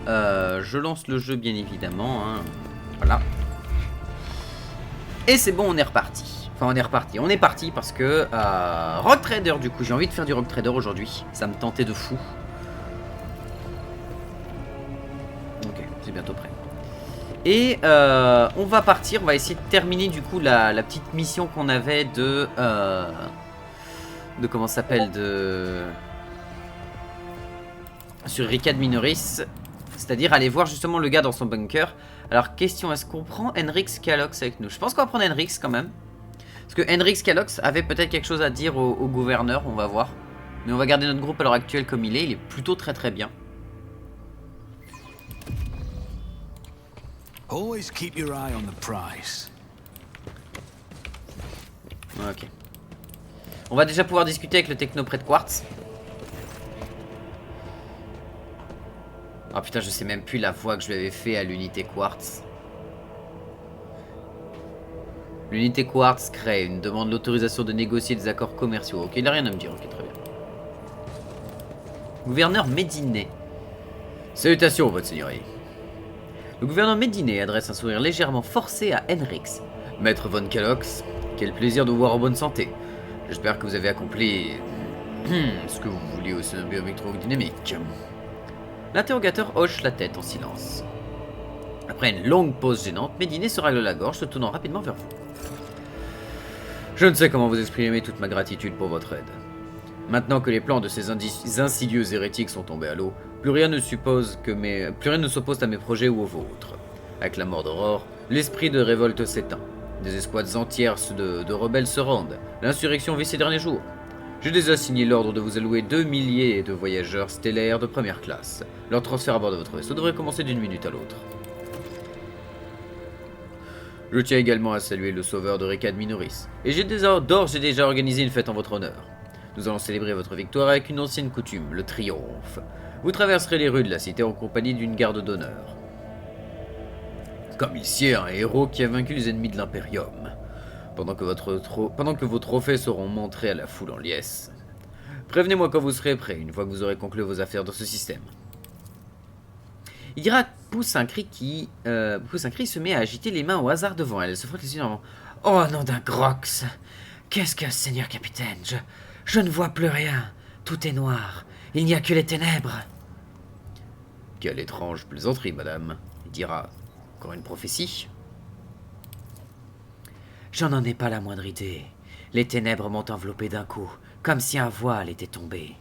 Je lance le jeu bien évidemment. Hein. Voilà. Et c'est bon, on est reparti. Enfin, on est reparti. On est parti parce que Rogue Trader, du coup, j'ai envie de faire du Rogue Trader aujourd'hui. Ça me tentait de fou. Ok, c'est bientôt prêt. Et on va partir. On va essayer de terminer du coup la petite mission qu'on avait de comment ça s'appelle sur Ricard Minoris. C'est-à-dire aller voir justement le gars dans son bunker. Alors question, est-ce qu'on prend Henrix Calox avec nous? Je pense qu'on va prendre Henrix quand même. Parce que Henrix Calox avait peut-être quelque chose à dire au gouverneur, on va voir. Mais on va garder notre groupe à l'heure actuelle comme il est plutôt très très bien. Always keep your eye on the prize. Ok. On va déjà pouvoir discuter avec le technoprète Quartz. Oh putain, je sais même plus la voix que je lui avais fait à l'unité Quartz. L'unité Quartz crée une demande l'autorisation de négocier des accords commerciaux. Ok, il n'a rien à me dire. Ok, très bien. Gouverneur Médinet. Salutations, votre seigneurie. Le gouverneur Médinet adresse un sourire légèrement forcé à Henrix. Maître von Calox, quel plaisir de vous voir en bonne santé. J'espère que vous avez accompli ce que vous vouliez au sein biométro-dynamique. L'interrogateur hoche la tête en silence. Après une longue pause gênante, Médinet se règle la gorge, se tournant rapidement vers vous. Je ne sais comment vous exprimer toute ma gratitude pour votre aide. Maintenant que les plans de ces insidieux hérétiques sont tombés à l'eau, plus rien ne s'oppose à mes projets ou aux vôtres. Avec la mort d'Aurore, l'esprit de révolte s'éteint. Des escouades entières de rebelles se rendent. L'insurrection vit ses derniers jours. J'ai déjà signé l'ordre de vous allouer 2 milliers de voyageurs stellaires de première classe. Leur transfert à bord de votre vaisseau devrait commencer d'une minute à l'autre. Je tiens également à saluer le sauveur de Ricard Minoris, et j'ai déjà organisé une fête en votre honneur. Nous allons célébrer votre victoire avec une ancienne coutume, le triomphe. Vous traverserez les rues de la cité en compagnie d'une garde d'honneur. Comme il sied un héros qui a vaincu les ennemis de l'Imperium. Pendant que vos trophées seront montrés à la foule en liesse. Prévenez-moi quand vous serez prêt, une fois que vous aurez conclu vos affaires dans ce système. Ira pousse un cri se met à agiter les mains au hasard devant elle. Elle se frotte les yeux en... Oh nom d'un Grox! Qu'est-ce que, seigneur capitaine? Je ne vois plus rien. Tout est noir. Il n'y a que les ténèbres. Quelle étrange plaisanterie, madame. Il dira... Encore une prophétie? Je n'en ai pas la moindre idée. Les ténèbres m'ont enveloppé d'un coup, comme si un voile était tombé.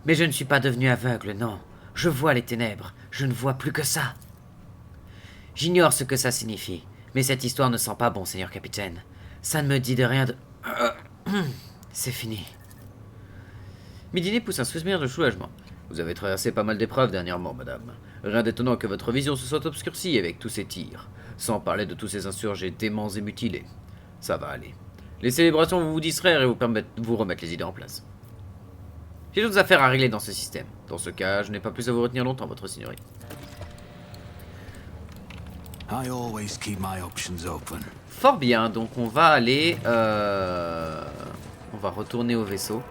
Mais je ne suis pas devenu aveugle, non. Je vois les ténèbres, je ne vois plus que ça. J'ignore ce que ça signifie, mais cette histoire ne sent pas bon, seigneur capitaine. Ça ne me dit de rien de... C'est fini. Midiné pousse un soupir de soulagement. Vous avez traversé pas mal d'épreuves dernièrement, madame. Rien d'étonnant que votre vision se soit obscurcie avec tous ces tirs, sans parler de tous ces insurgés déments et mutilés. Ça va aller. Les célébrations vont vous distraire et vous permettre de vous remettre les idées en place. J'ai d'autres affaires à régler dans ce système. Dans ce cas, je n'ai pas plus à vous retenir longtemps, votre seigneurie. I always keep my options open. Fort bien, donc on va aller... On va retourner au vaisseau.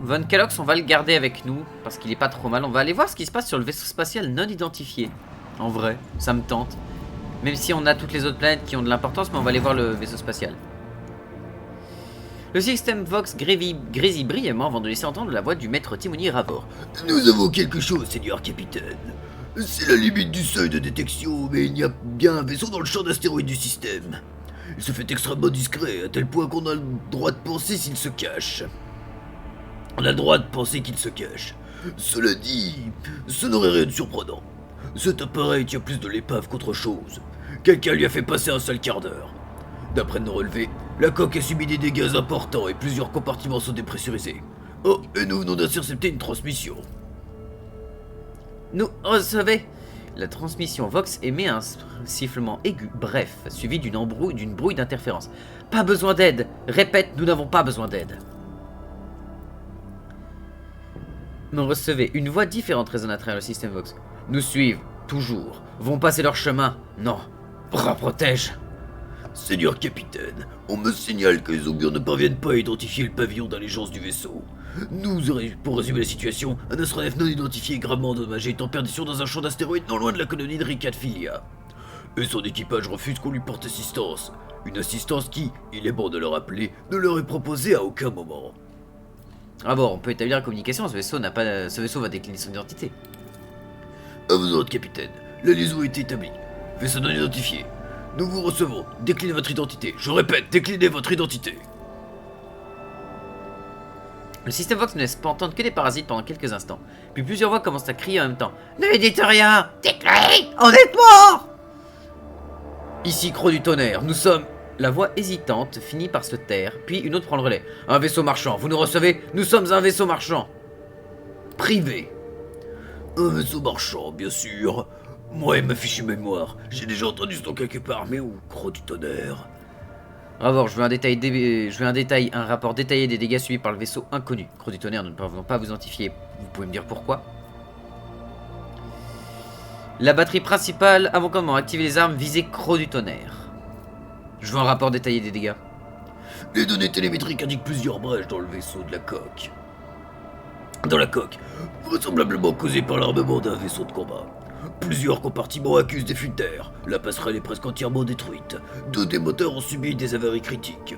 Von Calox, on va le garder avec nous, parce qu'il est pas trop mal. On va aller voir ce qui se passe sur le vaisseau spatial non identifié. En vrai, ça me tente. Même si on a toutes les autres planètes qui ont de l'importance, mais on va aller voir le vaisseau spatial. Le système Vox grésille brièvement avant de laisser entendre la voix du maître timonier Ravor. Nous avons quelque chose, seigneur capitaine. C'est la limite du seuil de détection, mais il y a bien un vaisseau dans le champ d'astéroïdes du système. Il se fait extrêmement discret, à tel point qu'on a le droit de penser s'il se cache. On a le droit de penser qu'il se cache. Cela dit, ce n'aurait rien de surprenant. Cet appareil tient plus de l'épave qu'autre chose. Quelqu'un lui a fait passer un sale quart d'heure. D'après nos relevés, la coque a subi des dégâts importants et plusieurs compartiments sont dépressurisés. Oh, et nous venons d'intercepter une transmission. Nous recevez. La transmission Vox émet un sifflement aigu, bref, suivi d'une brouille d'interférence. Pas besoin d'aide. Répète, nous n'avons pas besoin d'aide. Nous recevez une voix différente résonne à travers le système Vox. Nous suivent, toujours. Vont passer leur chemin. Non. Protège. Seigneur capitaine, on me signale que les augures ne parviennent pas à identifier le pavillon d'allégeance du vaisseau. Pour résumer la situation, un astronef non identifié est gravement endommagé est en perdition dans un champ d'astéroïdes non loin de la colonie de Ricat Filia. Et son équipage refuse qu'on lui porte assistance. Une assistance qui, il est bon de le rappeler, ne leur est proposée à aucun moment. Ah bon, on peut établir la communication, ce vaisseau va décliner son identité. À vos ordres, capitaine. La liaison a été établie. Vaisseau non identifié. Nous vous recevons. Déclinez votre identité. Je répète, déclinez votre identité. Le système Vox ne laisse pas entendre que des parasites pendant quelques instants. Puis plusieurs voix commencent à crier en même temps. Ne lui dites rien! Déclarez! On est mort! Ici, Croc du Tonnerre, nous sommes... La voix hésitante finit par se taire, puis une autre prend le relais. Un vaisseau marchand, vous nous recevez? Nous sommes un vaisseau marchand. Privé. Un vaisseau marchand, bien sûr. Moi et ma fichue mémoire, j'ai déjà entendu ce nom quelque part, mais où, Croc du Tonnerre? D'abord, je veux un rapport détaillé des dégâts subis par le vaisseau inconnu. Croc du Tonnerre, nous ne pouvons pas vous identifier. Vous pouvez me dire pourquoi? La batterie principale, avant commandement, activez les armes, visez Croc du Tonnerre. Je veux un rapport détaillé des dégâts. Les données télémétriques indiquent plusieurs brèches dans le vaisseau de la coque. Dans la coque, vraisemblablement causée par l'armement d'un vaisseau de combat. Plusieurs compartiments accusent des fuites d'air. La passerelle est presque entièrement détruite. 2 des moteurs ont subi des avaries critiques.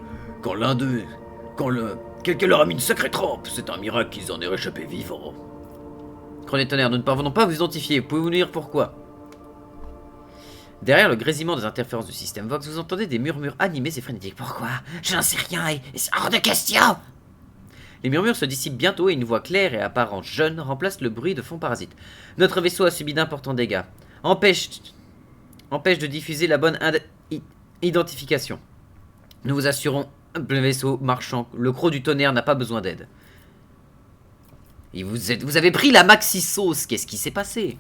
Quelqu'un leur a mis une sacrée trempe. C'est un miracle qu'ils en aient réchappé vivants. Croc du Tonnerre, nous ne parvenons pas à vous identifier. Pouvez-vous nous dire pourquoi? Derrière le grésillement des interférences du système Vox, vous entendez des murmures animés et frénétiques. Pourquoi? Je n'en sais rien et c'est hors de question! Les murmures se dissipent bientôt et une voix claire et apparente jeune remplace le bruit de fond parasite. Notre vaisseau a subi d'importants dégâts. Empêche de diffuser la bonne identification. Nous vous assurons, le vaisseau marchand, le Croc du Tonnerre n'a pas besoin d'aide. Et vous avez pris la maxi sauce, qu'est-ce qui s'est passé?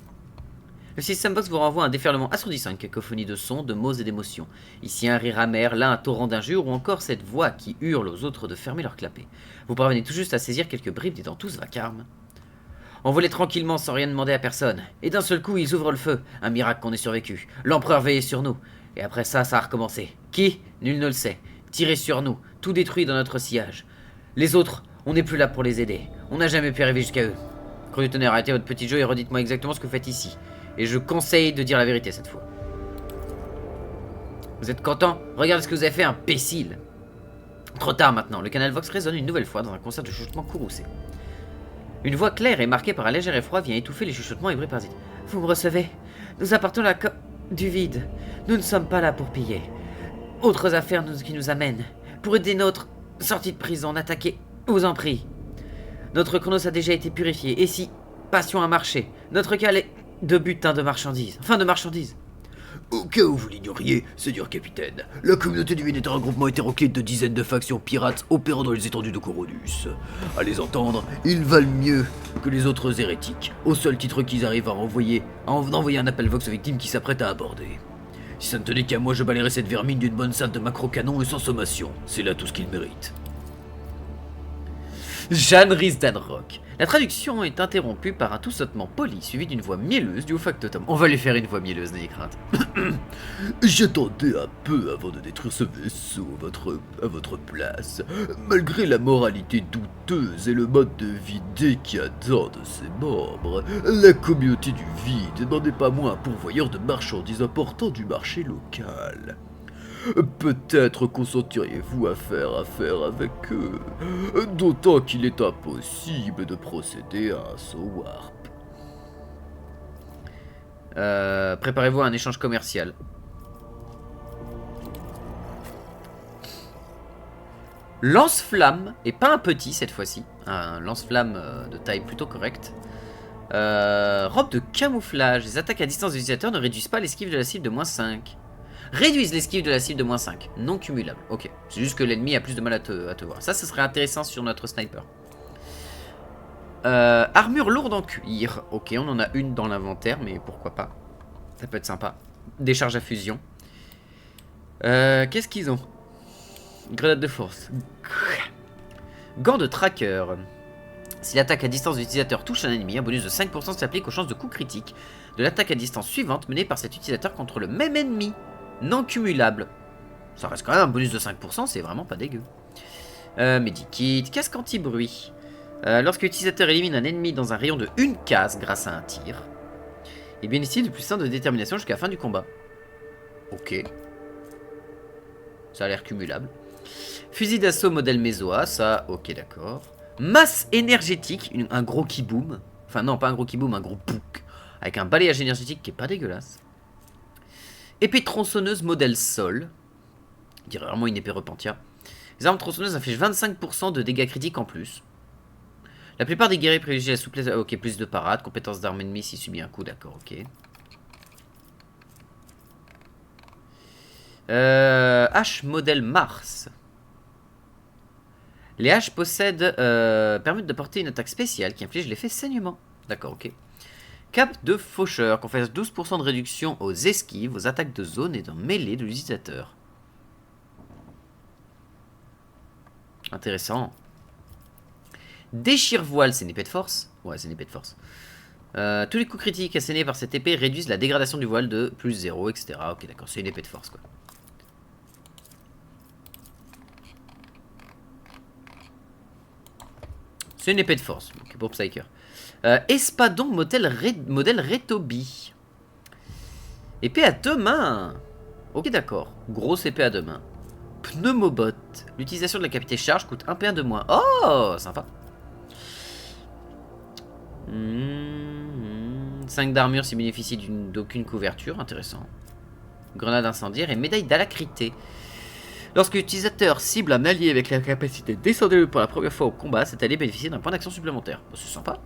Le système Vox vous renvoie un déferlement assourdissant, une cacophonie de sons, de mots et d'émotions. Ici un rire amer, là un torrent d'injures, ou encore cette voix qui hurle aux autres de fermer leur clapet. Vous parvenez tout juste à saisir quelques bribes et dans tout ce vacarme. On volait tranquillement sans rien demander à personne, et d'un seul coup ils ouvrent le feu. Un miracle qu'on ait survécu. L'empereur veillait sur nous. Et après ça a recommencé. Qui? Nul ne le sait. Tirer sur nous, tout détruit dans notre sillage. Les autres, on n'est plus là pour les aider. On n'a jamais pu arriver jusqu'à eux. Croc du Tonnerre, arrêtez votre petit jeu et redites-moi exactement ce que vous faites ici. Et je conseille de dire la vérité cette fois. Vous êtes content? Regardez ce que vous avez fait, imbécile! Trop tard maintenant, le canal Vox résonne une nouvelle fois dans un concert de chuchotements courroucés. Une voix claire et marquée par un léger effroi vient étouffer les chuchotements et bruits parasites. Vous me recevez? Nous apportons du vide. Nous ne sommes pas là pour piller. Autres affaires qui nous amènent. Pour aider notre sortie de prison, attaquer, vous en prie. Notre chronos a déjà été purifié, et si passion a marché, notre cal est de butin de marchandises. Au cas où vous l'ignoriez, seigneur capitaine, la communauté divine est un regroupement hétéroclite de dizaines de factions pirates opérant dans les étendues de Coronus. À les entendre, ils valent mieux que les autres hérétiques, au seul titre qu'ils arrivent à envoyer un appel Vox aux victimes qui s'apprêtent à aborder. Si ça ne tenait qu'à moi, je balayerais cette vermine d'une bonne salve de macro-canon et sans sommation. C'est là tout ce qu'ils méritent. Jeanne Risdanrock. La traduction est interrompue par un tout sautement poli suivi d'une voix mielleuse du haut factotum. On va lui faire une voix mielleuse, n'ayez crainte. J'attendais un peu avant de détruire ce vaisseau à votre place. Malgré la moralité douteuse et le mode de vie décadent de ses membres, la communauté du vide n'en est pas moins un pourvoyeur de marchandises importants du marché local. Peut-être consentiriez-vous à faire affaire avec eux, d'autant qu'il est impossible de procéder à un saut warp. Préparez-vous à un échange commercial. Lance-flamme, et pas un petit cette fois-ci, un lance-flamme de taille plutôt correcte. Robe de camouflage, les attaques à distance des utilisateurs ne réduisent pas l'esquive de la cible de -5. Réduisent l'esquive de la cible de -5, non cumulable. Ok, c'est juste que l'ennemi a plus de mal à te voir. Ça, ce serait intéressant sur notre sniper. Armure lourde en cuir. Ok, on en a une dans l'inventaire, mais pourquoi pas. Ça peut être sympa. Décharge à fusion. Qu'est-ce qu'ils ont? Grenade de force. Gants de tracker. Si l'attaque à distance de l'utilisateur touche un ennemi, un bonus de 5% s'applique aux chances de coup critique de l'attaque à distance suivante menée par cet utilisateur contre le même ennemi. Non cumulable. Ça reste quand même un bonus de 5%, c'est vraiment pas dégueu. Medikit, casque anti-bruit. Lorsque l'utilisateur élimine un ennemi dans un rayon de 1 case grâce à un tir, il bénéficie de plus 1 de détermination jusqu'à la fin du combat. Ok. Ça a l'air cumulable. Fusil d'assaut modèle Mesoa, ça, ok d'accord. Masse énergétique, un gros kiboom. Enfin non, pas un gros kiboom, un gros pouk. Avec un balayage énergétique qui est pas dégueulasse. Épée tronçonneuse modèle Sol. Je dirais vraiment une épée repentia. Les armes tronçonneuses affichent 25% de dégâts critiques en plus. La plupart des guerriers privilégient la souplesse. Ok, plus de parade. Compétence d'arme ennemie s'il subit un coup, d'accord, ok. Hache modèle Mars. Les haches permettent de porter une attaque spéciale qui inflige l'effet saignement. D'accord, ok. Cap de faucheur, confère 12% de réduction aux esquives, aux attaques de zone et de mêlée de l'utilisateur. Intéressant. Déchire-voile, c'est une épée de force? Ouais, c'est une épée de force. Tous les coups critiques assénés par cette épée réduisent la dégradation du voile de plus 0, etc. Ok, d'accord, c'est une épée de force, quoi. C'est une épée de force, ok, pour Psyker. Espadon modèle Retobi. Épée à 2 mains. Ok, d'accord. Grosse épée à 2 mains. Pneumobot. L'utilisation de la capacité charge coûte 1 P1 de moins. Oh, sympa. 5 d'armure s'il bénéficie d'aucune couverture. Intéressant. Grenade incendiaire et médaille d'alacrité. Lorsque l'utilisateur cible un allié avec la capacité descendue pour la première fois au combat, cet allié bénéficie d'un point d'action supplémentaire. Oh, c'est sympa.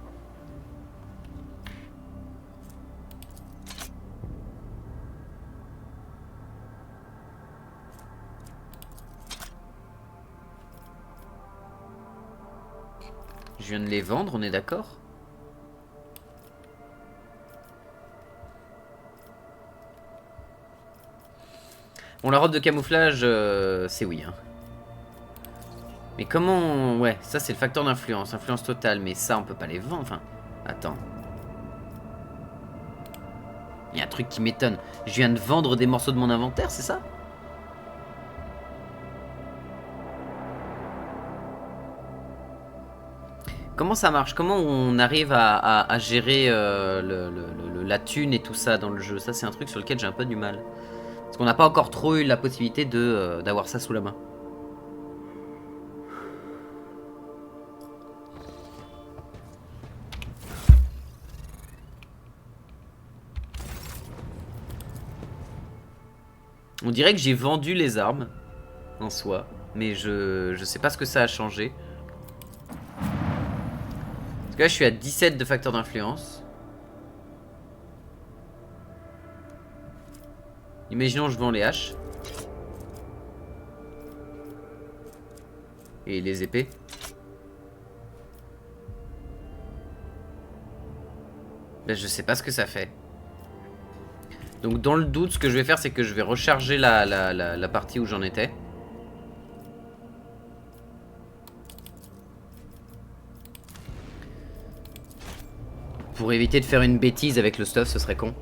Je viens de les vendre, on est d'accord? Bon, la robe de camouflage, c'est oui. Hein. Mais comment... Ouais, ça c'est le facteur d'influence. Influence totale, mais ça on peut pas les vendre. Enfin, attends. Il y a un truc qui m'étonne. Je viens de vendre des morceaux de mon inventaire, c'est ça? Comment ça marche? Comment on arrive à gérer la thune et tout ça dans le jeu? Ça c'est un truc sur lequel j'ai un peu du mal. Parce qu'on n'a pas encore trop eu la possibilité d'avoir ça sous la main. On dirait que j'ai vendu les armes en soi, mais je sais pas ce que ça a changé. Parce que là je suis à 17 de facteur d'influence. Imaginons je vends les haches. Et les épées. Ben, je sais pas ce que ça fait. Donc dans le doute, ce que je vais faire, c'est que je vais recharger la partie où j'en étais. Pour éviter de faire une bêtise avec le stuff, ce serait con.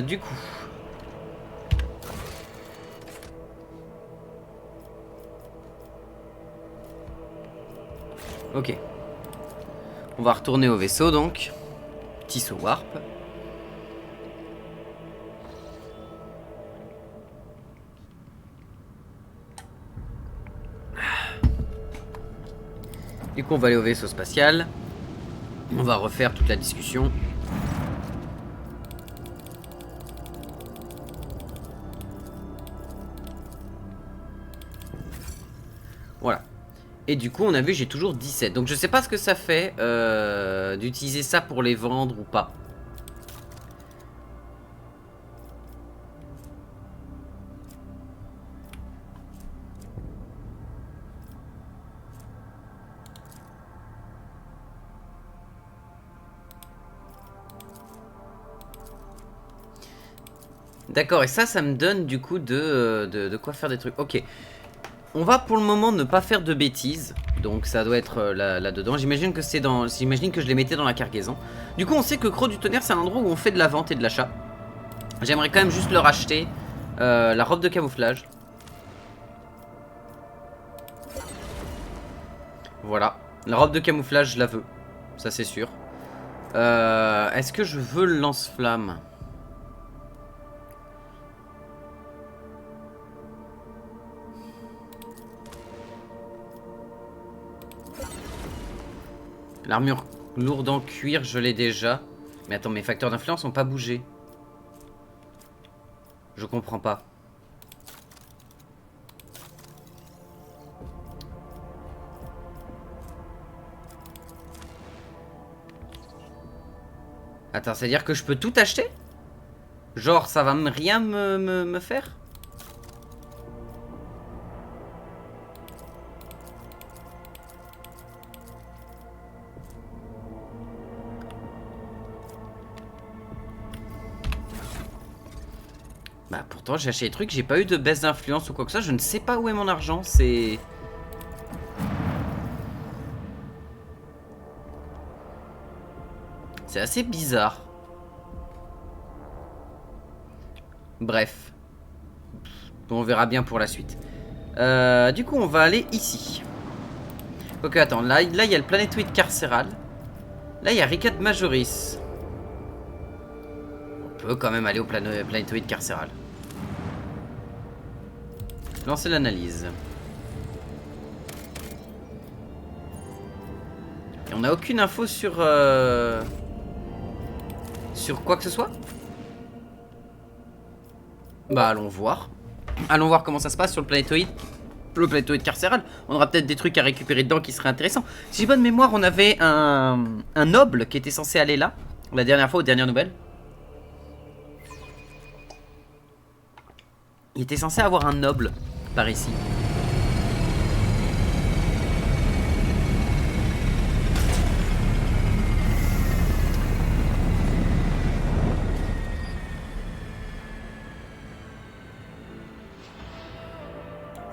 Du coup... Ok. On va retourner au vaisseau donc. Petit saut warp. Du coup on va aller au vaisseau spatial. On va refaire toute la discussion. Voilà. Et du coup, on a vu, j'ai toujours 17. Donc je sais pas ce que ça fait d'utiliser ça pour les vendre ou pas. D'accord, et ça me donne du coup de quoi faire des trucs. Ok. On va pour le moment ne pas faire de bêtises. Donc ça doit être là-dedans. J'imagine que c'est dans. J'imagine que je les mettais dans la cargaison. Du coup, on sait que Creux du Tonnerre, c'est un endroit où on fait de la vente et de l'achat. J'aimerais quand même juste leur acheter la robe de camouflage. Voilà. La robe de camouflage, je la veux. Ça, c'est sûr. Est-ce que je veux le lance-flamme? L'armure lourde en cuir, je l'ai déjà. Mais attends, mes facteurs d'influence n'ont pas bougé. Je comprends pas. Attends, c'est-à-dire que je peux tout acheter? Genre, ça va rien me faire? Bah pourtant j'ai acheté des trucs, j'ai pas eu de baisse d'influence ou quoi que ça, je ne sais pas où est mon argent, c'est... C'est assez bizarre. Bref. On verra bien pour la suite. Du coup on va aller ici. Ok attends, là il y a le planétoïde carcéral. Là il y a Ricat Majoris. On peut quand même aller au planétoïde carcéral. Lancer l'analyse. Et on n'a aucune info sur quoi que ce soit. Bah allons voir. Allons voir comment ça se passe sur le planétoïde. Le planétoïde carcéral. On aura peut-être des trucs à récupérer dedans qui seraient intéressants. Si j'ai bonne mémoire, on avait un noble qui était censé aller là. La dernière fois, aux dernières nouvelles. Il était censé avoir un noble par ici.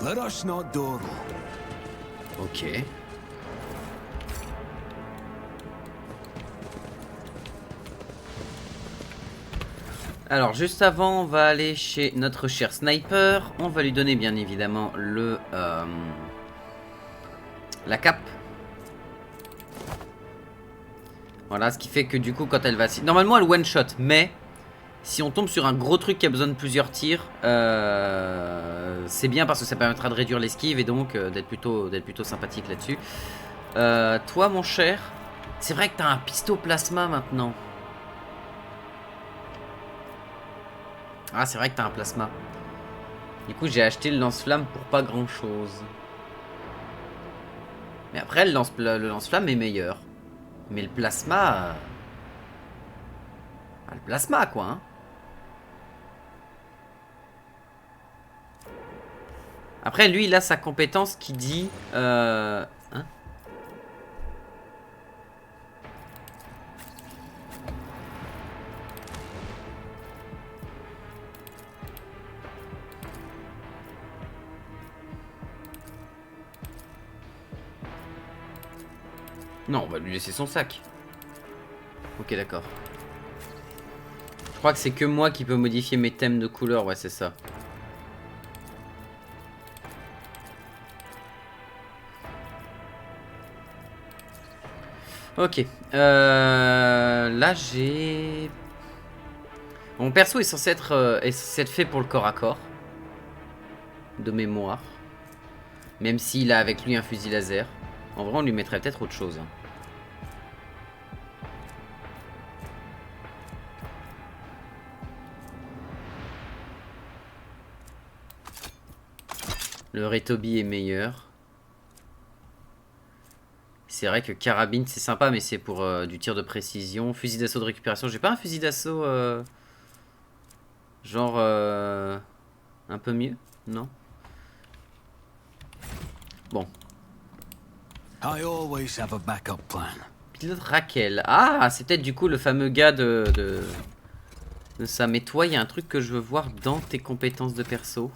Let us not dawdle. Ok. Alors juste avant, on va aller chez notre cher sniper. On va lui donner bien évidemment la cape. Voilà, ce qui fait que du coup quand elle va... Normalement elle one shot, mais si on tombe sur un gros truc qui a besoin de plusieurs tirs, c'est bien parce que ça permettra de réduire l'esquive et donc d'être plutôt sympathique là-dessus. Toi mon cher, c'est vrai que t'as un pistolet plasma maintenant. Ah, c'est vrai que t'as un plasma. Du coup, j'ai acheté le lance-flamme pour pas grand-chose. Mais après, le lance-flamme est meilleur. Mais le plasma... Ah, le plasma, quoi, hein. Après, lui, il a sa compétence qui dit... Hein? Non, on va lui laisser son sac. Ok, d'accord. Je crois que c'est que moi qui peux modifier mes thèmes de couleur. Ouais, c'est ça. Ok. Là, j'ai... Mon perso est censé être fait pour le corps à corps. De mémoire. Même s'il a avec lui un fusil laser. En vrai, on lui mettrait peut-être autre chose. Le Retobi est meilleur. C'est vrai que carabine c'est sympa, mais c'est pour du tir de précision. Fusil d'assaut de récupération. J'ai pas un fusil d'assaut genre un peu mieux? Non? Bon. I always have a backup plan. Pilote Raquel. Ah, c'est peut-être du coup le fameux gars de ça. Mais toi, il y a un truc que je veux voir dans tes compétences de perso.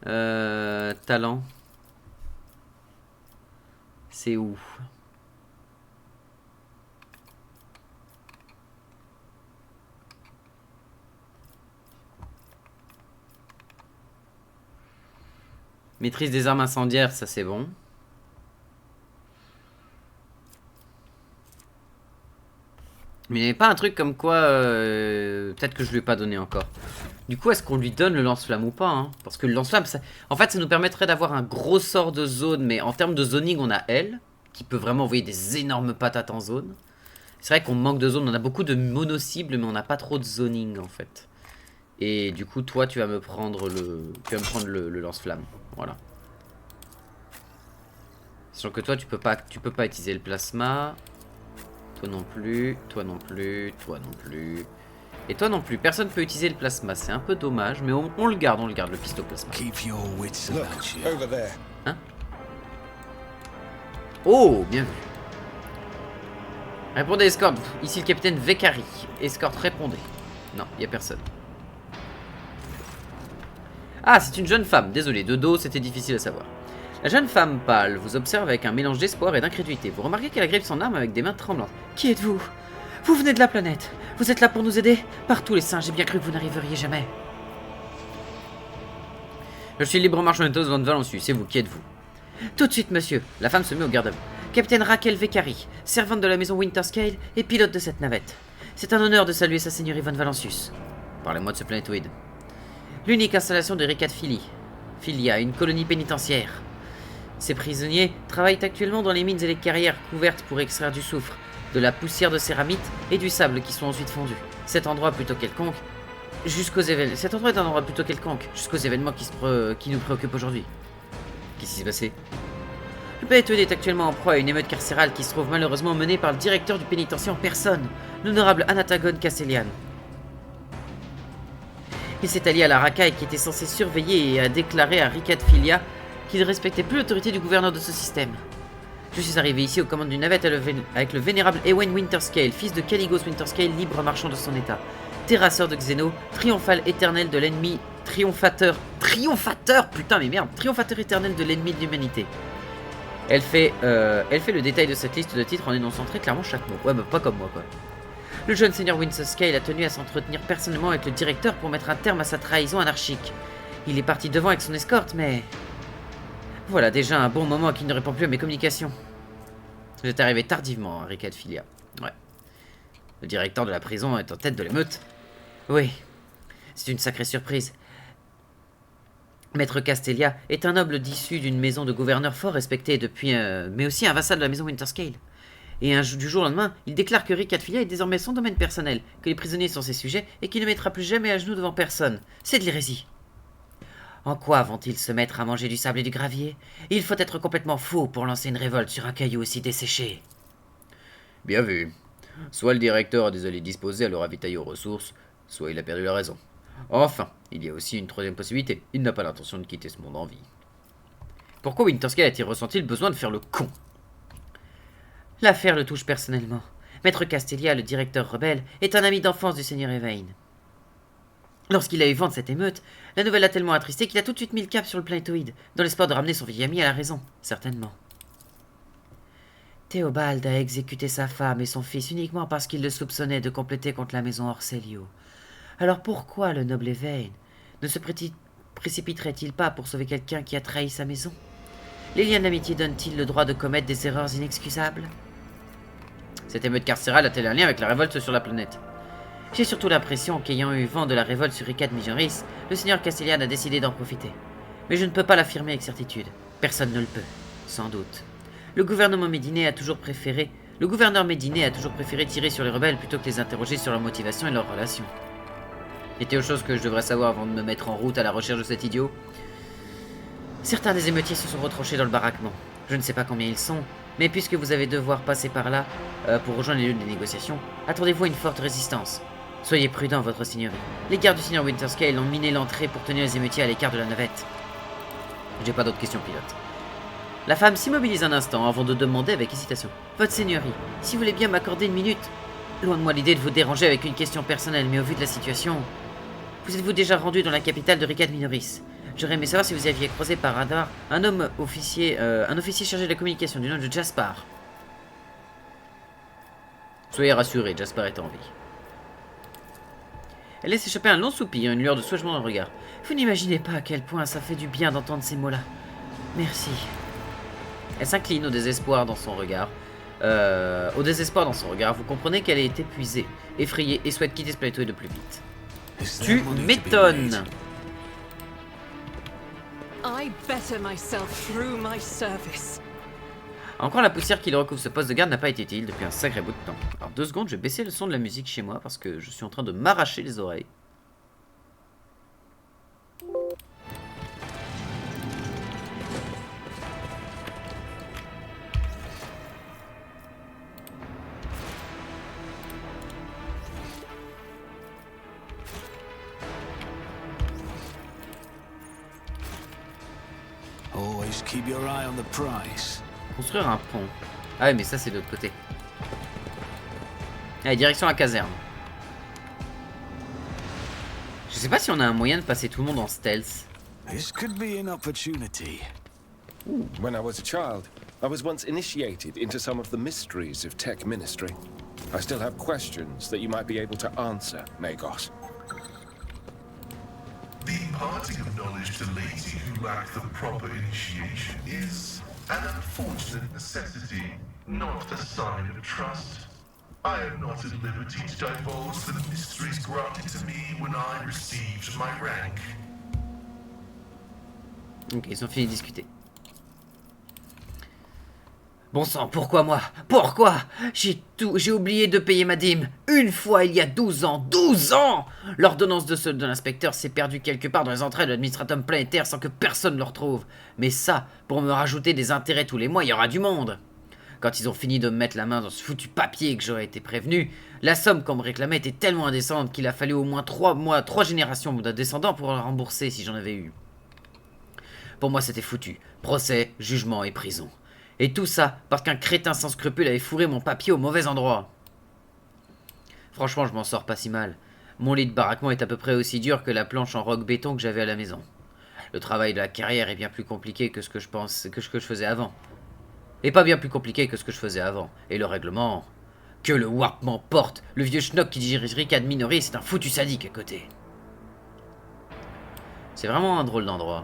Talent. C'est où? Maîtrise des armes incendiaires, ça c'est bon. Mais il n'y avait pas un truc comme quoi... peut-être que je lui ai pas donné encore. Du coup, est-ce qu'on lui donne le lance-flamme ou pas hein? Parce que le lance-flamme, ça... en fait, ça nous permettrait d'avoir un gros sort de zone. Mais en termes de zoning, on a elle, qui peut vraiment envoyer des énormes patates en zone. C'est vrai qu'on manque de zone. On a beaucoup de mono-cibles, mais on n'a pas trop de zoning, en fait. Et du coup, toi, tu vas me prendre le lance-flamme. Voilà. Sachant que toi, tu peux pas utiliser le plasma. Toi non plus, toi non plus, toi non plus. Et toi non plus. Personne peut utiliser le plasma. C'est un peu dommage, mais on le garde, le pistoplasma. Keep your wits about you. Over there. Hein? Oh, bien vu. Répondez, escorte. Ici le capitaine Vekari. Escorte, répondez. Non, il n'y a personne. Ah, c'est une jeune femme. Désolé, de dos, c'était difficile à savoir. La jeune femme pâle vous observe avec un mélange d'espoir et d'incrédulité. Vous remarquez qu'elle agrippe son arme avec des mains tremblantes. Qui êtes-vous? Vous venez de la planète. Vous êtes là pour nous aider? Partout les singes, j'ai bien cru que vous n'arriveriez jamais. Je suis libre marchandos von Valensus. C'est vous, qui êtes-vous? Tout de suite, monsieur. La femme se met au garde à vous. Capitaine Raquel Vekari, servante de la maison Winterscale et pilote de cette navette. C'est un honneur de saluer sa seigneurie von Valensus. Parlez-moi de ce planétoïde. L'unique installation de Ricat Filia, une colonie pénitentiaire. Ces prisonniers travaillent actuellement dans les mines et les carrières couvertes pour extraire du soufre, de la poussière de céramite et du sable qui sont ensuite fondus. Cet endroit est un endroit plutôt quelconque, jusqu'aux événements qui nous préoccupent aujourd'hui. Qu'est-ce qui s'est passé? Le planétoïde est actuellement en proie à une émeute carcérale qui se trouve malheureusement menée par le directeur du pénitencier en personne, l'honorable Anatagon Castellian. Il s'est allié à la racaille qui était censée surveiller et a déclaré à Ricat Filia qu'il ne respectait plus l'autorité du gouverneur de ce système. Je suis arrivé ici aux commandes d'une navette avec le vénérable Ewen Winterscale, fils de Caligos Winterscale, libre marchand de son état, terrasseur de Xeno, triomphal éternel de l'ennemi, triomphateur éternel de l'ennemi de l'humanité. Elle fait le détail de cette liste de titres en énonçant très clairement chaque mot. Ouais, bah pas comme moi, quoi. Le jeune seigneur Winterscale a tenu à s'entretenir personnellement avec le directeur pour mettre un terme à sa trahison anarchique. Il est parti devant avec son escorte, mais... Voilà déjà un bon moment qu'il ne répond plus à mes communications. J'étais arrivé tardivement à Ricat Filia. Ouais. Le directeur de la prison est en tête de l'émeute. Oui. C'est une sacrée surprise. Maître Castelia est un noble issu d'une maison de gouverneur fort respecté depuis... mais aussi un vassal de la maison Winterscale. Et du jour au lendemain, il déclare que Ricat Filia est désormais son domaine personnel, que les prisonniers sont ses sujets et qu'il ne mettra plus jamais à genoux devant personne. C'est de l'hérésie. En quoi vont-ils se mettre à manger du sable et du gravier? Il faut être complètement fou pour lancer une révolte sur un caillou aussi desséché. Bien vu. Soit le directeur a des alliés disposés à le ravitailler aux ressources, soit il a perdu la raison. Enfin, il y a aussi une troisième possibilité. Il n'a pas l'intention de quitter ce monde en vie. Pourquoi Winterscale a-t-il ressenti le besoin de faire le con? L'affaire le touche personnellement. Maître Castelia, le directeur rebelle, est un ami d'enfance du seigneur Evain. Lorsqu'il a eu vent de cette émeute, la nouvelle l'a tellement attristé qu'il a tout de suite mis le cap sur le planétoïde, dans l'espoir de ramener son vieil ami à la raison, certainement. Théobald a exécuté sa femme et son fils uniquement parce qu'il le soupçonnait de compléter contre la maison Orselio. Alors pourquoi le noble Evain ne se précipiterait-il pas pour sauver quelqu'un qui a trahi sa maison? Les liens d'amitié donnent-ils le droit de commettre des erreurs inexcusables? Cette émeute carcérale a-t-elle un lien avec la révolte sur la planète? J'ai surtout l'impression qu'ayant eu vent de la révolte sur Ricat Mijoris, le seigneur Castellian a décidé d'en profiter. Mais je ne peux pas l'affirmer avec certitude. Personne ne le peut, sans doute. Le gouverneur Médiné a toujours préféré tirer sur les rebelles plutôt que les interroger sur leur motivation et leurs relations. Y a-t-il autre chose que je devrais savoir avant de me mettre en route à la recherche de cet idiot? Certains des émeutiers se sont retranchés dans le baraquement. Je ne sais pas combien ils sont, mais puisque vous allez devoir passer par là pour rejoindre les lieux des négociations, attendez-vous à une forte résistance. Soyez prudents, votre seigneurie. Les gardes du seigneur Winterscale ont miné l'entrée pour tenir les émeutiers à l'écart de la navette. J'ai pas d'autres questions, pilote. La femme s'immobilise un instant avant de demander avec hésitation. Votre seigneurie, si vous voulez bien m'accorder une minute. Loin de moi l'idée de vous déranger avec une question personnelle, mais au vu de la situation... Vous êtes-vous déjà rendu dans la capitale de Ricad Minoris? J'aurais aimé savoir si vous aviez croisé par hasard un officier chargé de la communication du nom de Jaspar. Soyez rassurés, Jaspar est en vie. Elle laisse échapper un long soupir, une lueur de soulagement dans le regard. Vous n'imaginez pas à quel point ça fait du bien d'entendre ces mots-là. Merci. Elle s'incline au désespoir dans son regard. Vous comprenez qu'elle est épuisée, effrayée et souhaite quitter ce plateau et de plus vite. Tu m'étonnes. I better myself through my service. Encore la poussière qui le recouvre ce poste de garde n'a pas été utile depuis un sacré bout de temps. Alors 2 secondes, je vais baisser le son de la musique chez moi parce que je suis en train de m'arracher les oreilles. Always keep your eye on the prize. Construire un pont. Ah ouais, mais ça c'est de l'autre côté. Allez, direction la caserne. Je sais pas si on a un moyen de passer tout le monde en stealth. This could be an opportunity. When I was a child, I was once initiated into some of the mysteries of Tech Ministry. I still have questions that you might be able to answer, Magos. The imparting of knowledge to laity who lack the proper initiation is an unfortunate necessity, not a sign of trust. I am not at liberty to divulge the mysteries granted to me when I received my rank. Ok, ils ont fini de discuter. Bon sang, pourquoi moi? Pourquoi? J'ai oublié de payer ma dîme. Une fois, il y a 12 ans. 12 ans! L'ordonnance de l'inspecteur s'est perdue quelque part dans les entrailles de l'administratum planétaire sans que personne ne le retrouve. Mais ça, pour me rajouter des intérêts tous les mois, il y aura du monde. Quand ils ont fini de me mettre la main dans ce foutu papier et que j'aurais été prévenu, la somme qu'on me réclamait était tellement indécente qu'il a fallu au moins 3 générations de descendants pour la rembourser si j'en avais eu. Pour moi, c'était foutu. Procès, jugement et prison. Et tout ça parce qu'un crétin sans scrupules avait fourré mon papier au mauvais endroit. Franchement, je m'en sors pas si mal. Mon lit de baraquement est à peu près aussi dur que la planche en roc béton que j'avais à la maison. Le travail de la carrière est bien plus compliqué que ce que je faisais avant. Et pas bien plus compliqué que ce que je faisais avant. Et le règlement... Que le warp m'emporte. Le vieux schnock qui dirige Ricad Minoris, c'est un foutu sadique à côté. C'est vraiment un drôle d'endroit.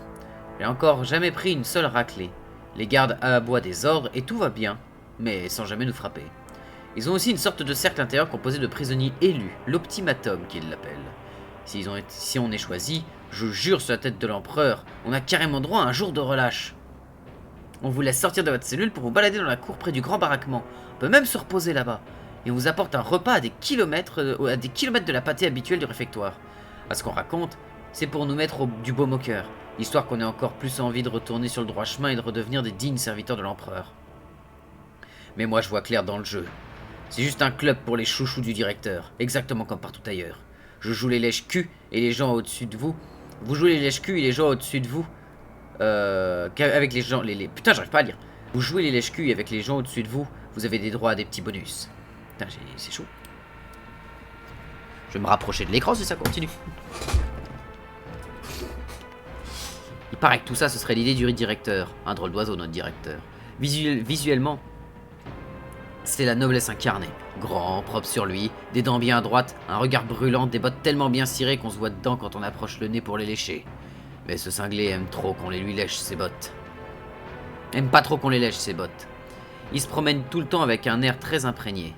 J'ai encore jamais pris une seule raclée. Les gardes aboient des ordres et tout va bien, mais sans jamais nous frapper. Ils ont aussi une sorte de cercle intérieur composé de prisonniers élus, l'optimatum qu'ils l'appellent. Si on est choisi, je jure sur la tête de l'empereur, on a carrément droit à un jour de relâche. On vous laisse sortir de votre cellule pour vous balader dans la cour près du grand baraquement. On peut même se reposer là-bas. Et on vous apporte un repas à des kilomètres de la pâtée habituelle du réfectoire. À ce qu'on raconte, c'est pour nous mettre du baume au cœur, histoire qu'on ait encore plus envie de retourner sur le droit chemin et de redevenir des dignes serviteurs de l'empereur. Mais moi je vois clair dans le jeu. C'est juste un club pour les chouchous du directeur, exactement comme partout ailleurs. Je joue les lèches-culs et les gens au-dessus de vous. Vous jouez les lèches-culs et les gens au-dessus de vous. Avec les gens... Putain, j'arrive pas à lire. Vous jouez les lèches-culs et avec les gens au-dessus de vous, vous avez des droits à des petits bonus. Putain, c'est chaud. Je vais me rapprocher de l'écran si ça continue. Il paraît que tout ça, ce serait l'idée du directeur. Un drôle d'oiseau, notre directeur. Visuellement, c'est la noblesse incarnée. Grand, propre sur lui, des dents bien à droite, un regard brûlant, des bottes tellement bien cirées qu'on se voit dedans quand on approche le nez pour les lécher. Mais ce cinglé aime trop qu'on les lui lèche ses bottes. Aime pas trop qu'on les lèche ses bottes. Il se promène tout le temps avec un air très imprégné.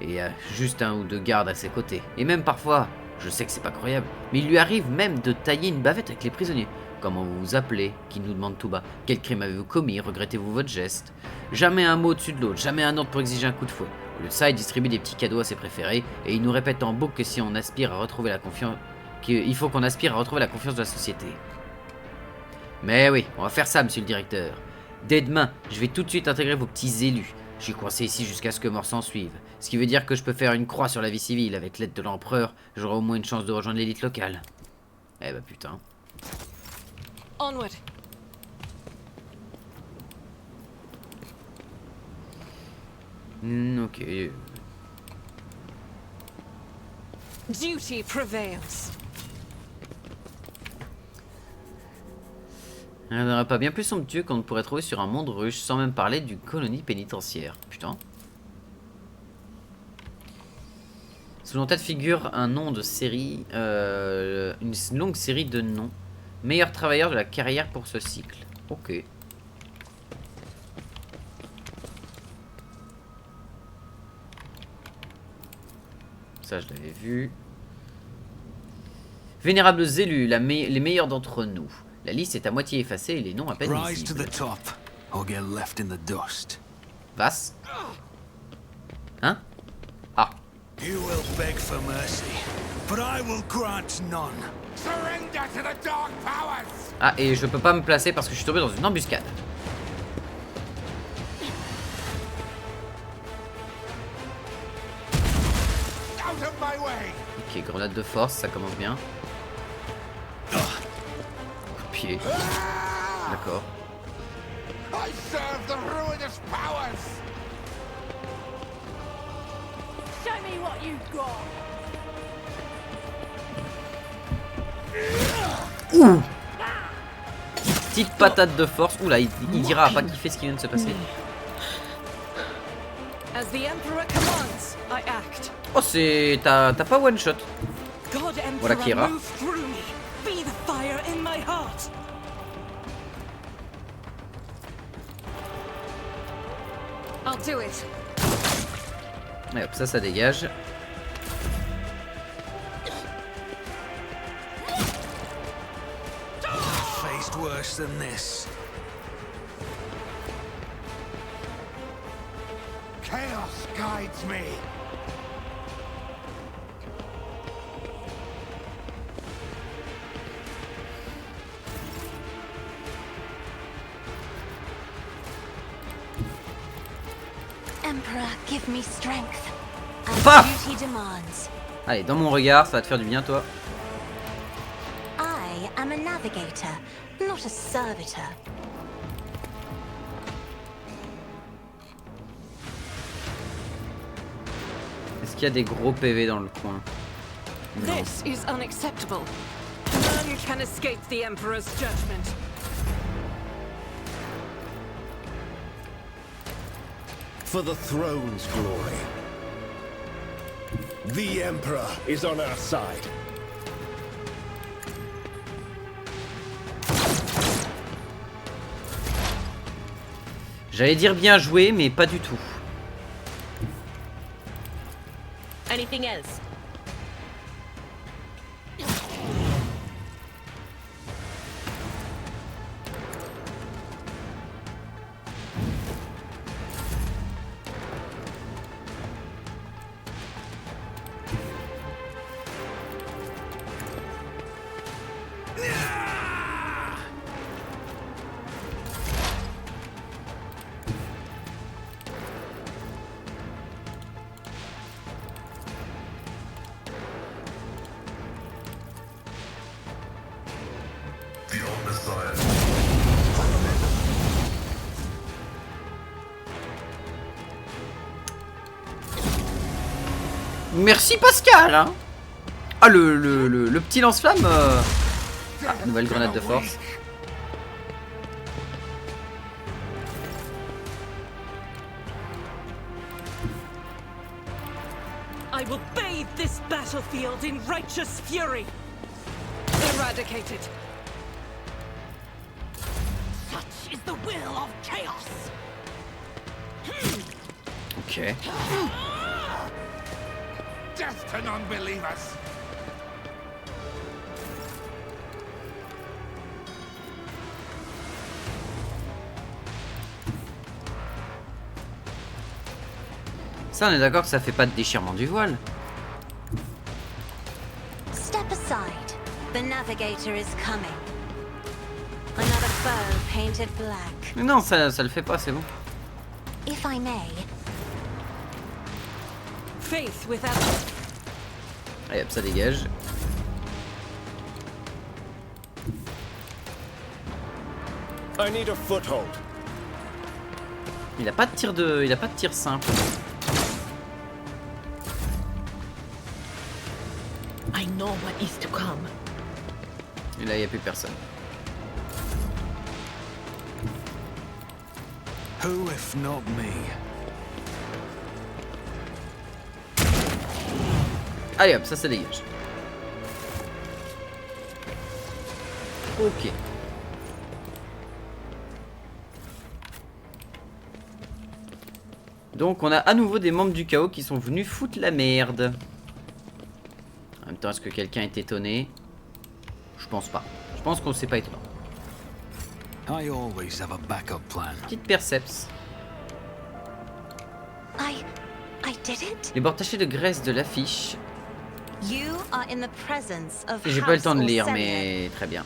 Et il y a juste un ou deux gardes à ses côtés. Et même parfois, je sais que c'est pas croyable, mais il lui arrive même de tailler une bavette avec les prisonniers. Comment vous vous appelez? Qui nous demande tout bas. Quel crime avez-vous commis? Regrettez-vous votre geste? Jamais un mot au-dessus de l'autre, jamais un ordre pour exiger un coup de fouet. Au lieu de ça, il distribue des petits cadeaux à ses préférés, et il nous répète en boucle que si on aspire à retrouver la confiance... qu'il faut qu'on aspire à retrouver la confiance de la société. Mais oui, on va faire ça, monsieur le directeur. Dès demain, je vais tout de suite intégrer vos petits élus. Je suis coincé ici jusqu'à ce que mort s'en suive. Ce qui veut dire que je peux faire une croix sur la vie civile. Avec l'aide de l'empereur, j'aurai au moins une chance de rejoindre l'élite locale. Eh bah putain. Onward. Ok. Duty prevails. Il n'y en aurait pas bien plus somptueux qu'on ne pourrait trouver sur un monde ruche, sans même parler d'une colonie pénitentiaire. Putain. Sous en tête figure un nom de série, une longue série de noms. Meilleur travailleur de la carrière pour ce cycle. Ok. Ça, je l'avais vu. Vénérables élus, les meilleurs d'entre nous. La liste est à moitié effacée et les noms à peine Rise to visibles. the top, or get left in the dust. Vas. Hein? Ah. You will beg for mercy, but I will grant none. Surrender to the dark powers! Ah, et je peux pas me placer parce que je suis tombé dans une embuscade. Out of my way! Ok, grenade de force, ça commence bien. Coup de pied. D'accord. I serve the ruinous powers! Show me what you've got. Ouh! Petite patate de force. Oula, il dira pas kiffer ce qui vient de se passer. As the Emperor commands, I act. Oh, c'est... T'as pas one shot. God Voilà Emperor, qui est rare. move through me. Be the fire in my heart. I'll do it. Et hop, ça dégage. Faced worse than this. Chaos guides me! Emperor, give me strength. As Paf! duty demands. Allez, dans mon regard, ça va te faire du bien, toi. I am a navigator, not a servitor. Est-ce qu'il y a des gros PV dans le coin? Non. This is unacceptable. None can escape the Emperor's judgment. For the throne's glory. The Emperor is on our side. J'allais dire bien joué, mais pas du tout. Anything else? The old Messiah. Merci Pascal, hein. Ah, le petit lance-flamme. Ah, nouvelle grenade de force. I will bathe this battlefield in righteous fury. Eradicated. Such is the will of chaos. Ok. Death to non-believers! Ça, on est d'accord que ça fait pas de déchirement du voile. Step aside. The navigator is coming. Another foe painted black. Mais non, ça le fait pas, c'est bon. If I may, Faith without... Allez hop, ça dégage. I need a foothold. Il a pas de tir simple. I know what is to come. Et là, il n'y a plus personne. Who if not me? Allez hop, ça dégage. Ok. Donc on a à nouveau des membres du chaos qui sont venus foutre la merde. En même temps, est-ce que quelqu'un est étonné? Je pense pas. Je pense qu'on sait pas étonnant. I always have a backup plan. Petite perceps. I did it? Les bords tachés de graisse de l'affiche. You are in the presence of J'ai pas eu le temps de House lire, Orsenia. mais très bien.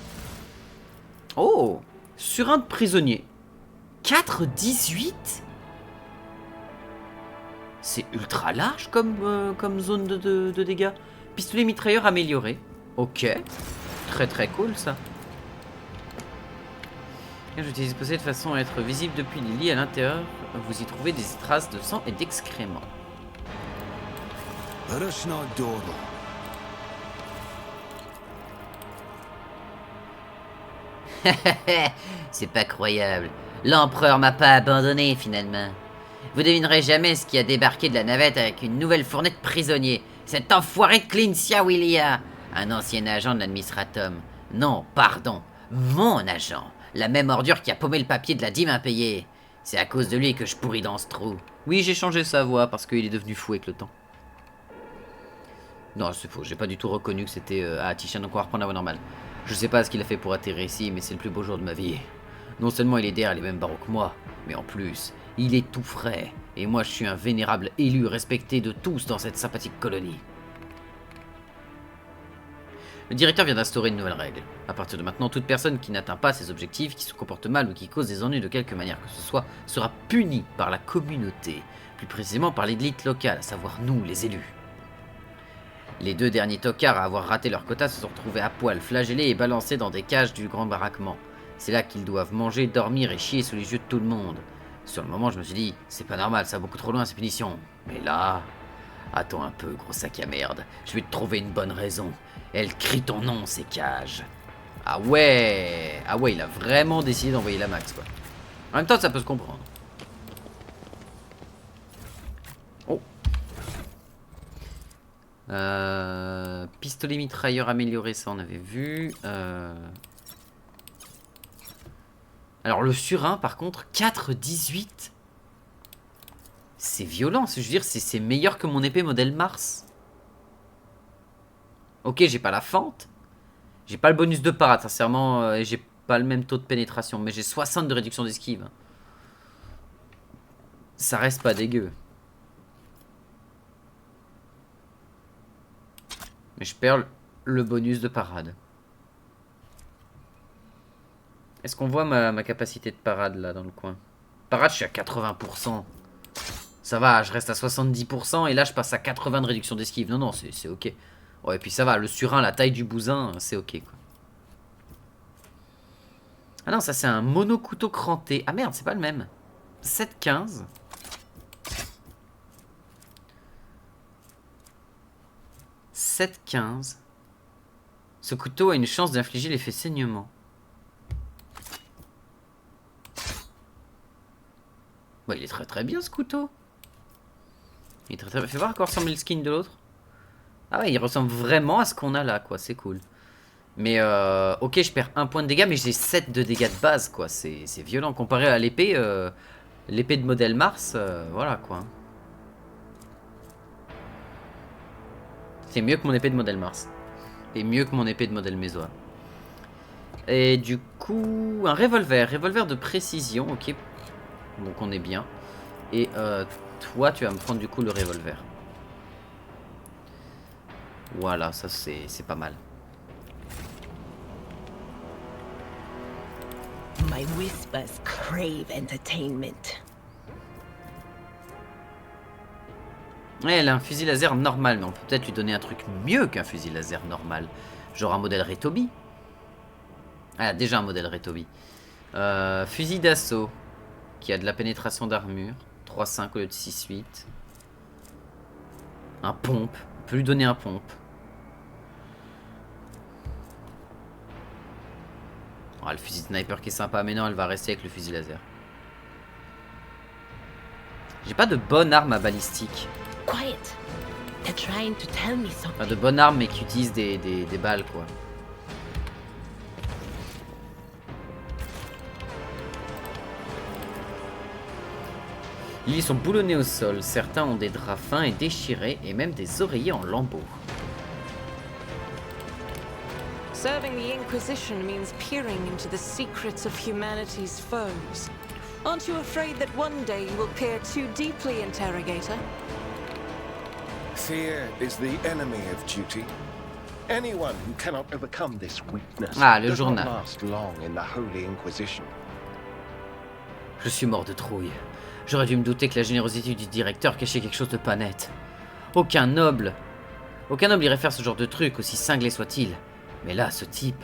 Oh, surin de prisonnier. 4,18. C'est ultra large comme zone de dégâts. Pistolet mitrailleur amélioré. Ok. Très très cool ça. J'utilise posé de façon à être visible depuis les lits à l'intérieur. Vous y trouvez des traces de sang et d'excréments. Let us not dawdle. C'est pas croyable. L'empereur m'a pas abandonné finalement. Vous devinerez jamais ce qui a débarqué de la navette avec une nouvelle fournée de prisonniers. Cet enfoiré de Clincia Willia, un ancien agent de l'administratum. Non, pardon, mon agent. La même ordure qui a paumé le papier de la dîme impayée. C'est à cause de lui que je pourris dans ce trou. Oui, j'ai changé sa voix parce qu'il est devenu fou avec le temps. Non, c'est faux, j'ai pas du tout reconnu que c'était... Tishan, donc on va reprendre la voix normale. Je sais pas ce qu'il a fait pour atterrir ici, mais c'est le plus beau jour de ma vie. Non seulement il est derrière les mêmes barreaux que moi, mais en plus, il est tout frais. Et moi je suis un vénérable élu respecté de tous dans cette sympathique colonie. Le directeur vient d'instaurer une nouvelle règle. À partir de maintenant, toute personne qui n'atteint pas ses objectifs, qui se comporte mal ou qui cause des ennuis de quelque manière que ce soit, sera punie par la communauté. Plus précisément par l'élite locale, à savoir nous, les élus. Les deux derniers tocards à avoir raté leur quota se sont retrouvés à poil, flagellés et balancés dans des cages du grand baraquement. C'est là qu'ils doivent manger, dormir et chier sous les yeux de tout le monde. Sur le moment, je me suis dit, c'est pas normal, ça va beaucoup trop loin ces punitions. Mais là... Attends un peu, gros sac à merde. Je vais te trouver une bonne raison. Elle crie ton nom, ces cages. Ah ouais, il a vraiment décidé d'envoyer la max, quoi. En même temps, ça peut se comprendre. Oh. Pistolet mitrailleur amélioré, ça on avait vu. Alors le surin, par contre, 4,18. C'est violent, je veux dire, c'est meilleur que mon épée modèle Mars. Ok, j'ai pas la fente. J'ai pas le bonus de parade, sincèrement, et j'ai pas le même taux de pénétration. Mais j'ai 60 de réduction d'esquive. Ça reste pas dégueu. Mais je perds le bonus de parade. Est-ce qu'on voit ma capacité de parade là dans le coin? Parade, je suis à 80%. Ça va, je reste à 70% et là je passe à 80 de réduction d'esquive. Non, non, c'est ok. Ouais, et puis ça va, le surin, la taille du bousin, c'est ok quoi. Ah non, ça c'est un monocouteau cranté. Ah merde, c'est pas le même. 7,15. Ce couteau a une chance d'infliger l'effet saignement. Bon, il est très très bien ce couteau. Il est très très bien. Fais voir à quoi ressemble le skin de l'autre. Ah ouais, il ressemble vraiment à ce qu'on a là, quoi. C'est cool. Mais ok, je perds 1 point de dégâts, mais j'ai 7 de dégâts de base, quoi. C'est violent comparé à l'épée. L'épée de modèle Mars, voilà quoi. C'est mieux que mon épée de modèle Mars. Et mieux que mon épée de modèle Mésoa. Et du coup, un revolver. Revolver de précision, ok. Donc on est bien. Et toi, tu vas me prendre du coup le revolver. Voilà, ça c'est pas mal. My whispers crave entertainment. Ouais, elle a un fusil laser normal, mais on peut peut-être lui donner un truc mieux qu'un fusil laser normal. Genre un modèle Retobi. Ah, déjà un modèle Retobi. Fusil d'assaut. Qui a de la pénétration d'armure. 3,5 au lieu de 6,8. Un pompe. On peut lui donner un pompe. Oh, le fusil de sniper qui est sympa, mais non, elle va rester avec le fusil laser. J'ai pas de bonne arme à balistique. Quiet. They're trying to tell me something. Enfin, de bonnes armes, mais qui utilisent des balles, quoi. Les lits sont boulonnés au sol. Certains ont des draps fins et déchirés, et même des oreillers en lambeaux. Serving the Inquisition means peering into the secrets of humanity's foes. Aren't you afraid that one day you will peer too deeply, Interrogator? Fear is the enemy of duty. Anyone who cannot overcome this weakness Ah, le does not journal. last long in the Holy Inquisition. Je suis mort de trouille. J'aurais dû me douter que la générosité du directeur cachait quelque chose de pas net. Aucun noble irait faire ce genre de truc, aussi cinglé soit-il. Mais là, ce type...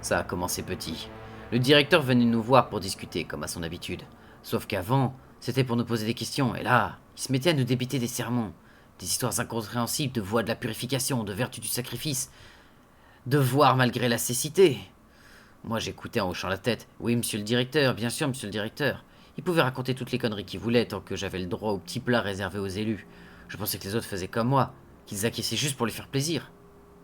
Ça a commencé petit. Le directeur venait nous voir pour discuter, comme à son habitude. Sauf qu'avant, c'était pour nous poser des questions, et là, il se mettait à nous débiter des sermons. Des histoires incompréhensibles de voies de la purification, de vertu du sacrifice. Devoir malgré la cécité. Moi, j'écoutais en hochant la tête. Oui, monsieur le directeur, bien sûr, monsieur le directeur. Il pouvait raconter toutes les conneries qu'il voulait tant que j'avais le droit au petit plat réservé aux élus. Je pensais que les autres faisaient comme moi, qu'ils acquiesçaient juste pour lui faire plaisir.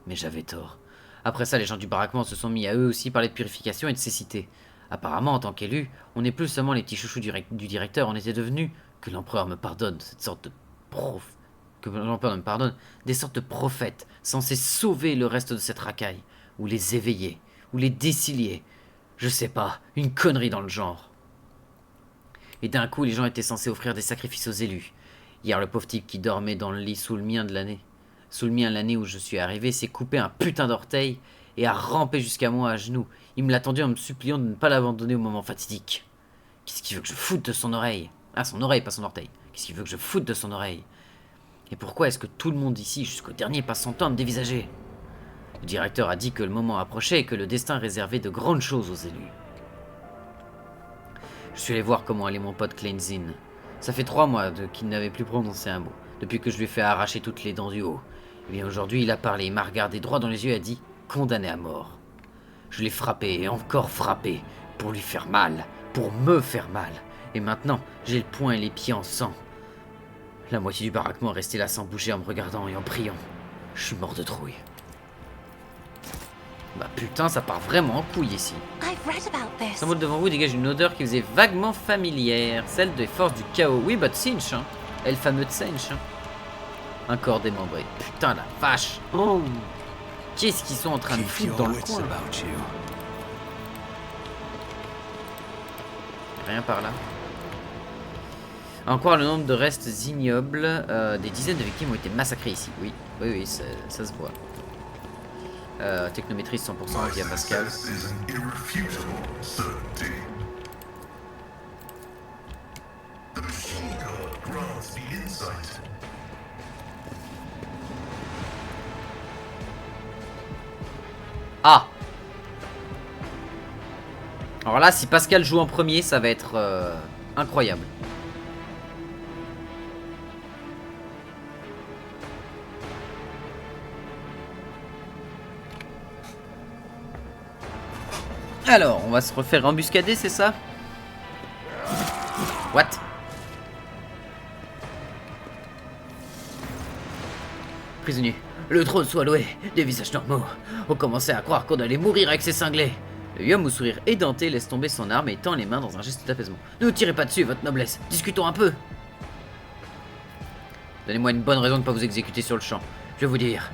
Mais j'avais tort. Après ça, les gens du baraquement se sont mis à eux aussi parler de purification et de cécité. Apparemment, en tant qu'élu, on n'est plus seulement les petits chouchous du directeur, on était devenus, que l'empereur me pardonne, cette sorte de que l'empereur me pardonne, des sortes de prophètes, censés sauver le reste de cette racaille, ou les éveiller, ou les décilier. Je sais pas, une connerie dans le genre. Et d'un coup, les gens étaient censés offrir des sacrifices aux élus. Hier, le pauvre type qui dormait dans le lit sous le mien l'année où je suis arrivé, s'est coupé un putain d'orteil et a rampé jusqu'à moi à genoux. Il me l'a tendu en me suppliant de ne pas l'abandonner au moment fatidique. Qu'est-ce qu'il veut que je foute de son oreille? Ah, son oreille, pas son orteil. Qu'est-ce qu'il veut que je foute de son oreille? Et pourquoi est-ce que tout le monde ici, jusqu'au dernier, passe son temps à me dévisager? Le directeur a dit que le moment approchait et que le destin réservait de grandes choses aux élus. Je suis allé voir comment allait mon pote Kleinzin. Ça fait 3 mois qu'il n'avait plus prononcé un mot, depuis que je lui ai fait arracher toutes les dents du haut. Et bien aujourd'hui, il a parlé, il m'a regardé droit dans les yeux et a dit « condamné à mort ». Je l'ai frappé et encore frappé, pour lui faire mal, pour me faire mal. Et maintenant, j'ai le poing et les pieds en sang. La moitié du baraquement est resté là sans bouger en me regardant et en priant. Je suis mort de trouille. Bah putain, ça part vraiment en couille ici. Symbole devant vous dégage une odeur qui vous est vaguement familière, celle des forces du chaos. Oui, bah Tsinch, hein. Et le fameux Tsinch, hein. Un corps démembré. Putain, la vache. Oh. Qu'est-ce qu'ils sont en train de foutre dans le coin? Rien par là. Encore le nombre de restes ignobles. Des dizaines de victimes ont été massacrées ici. Oui, oui, oui, ça se voit. Technométrie 100% via Pascal. Ah! Alors là, si Pascal joue en premier, ça va être incroyable. Alors, on va se refaire embuscader, c'est ça? What? Prisonnier, le trône soit loué, des visages normaux. On commençait à croire qu'on allait mourir avec ces cinglés. Le homme au sourire édenté laisse tomber son arme et tend les mains dans un geste d'apaisement. Ne nous tirez pas dessus, votre noblesse. Discutons un peu. Donnez-moi une bonne raison de ne pas vous exécuter sur le champ. Je vais vous dire,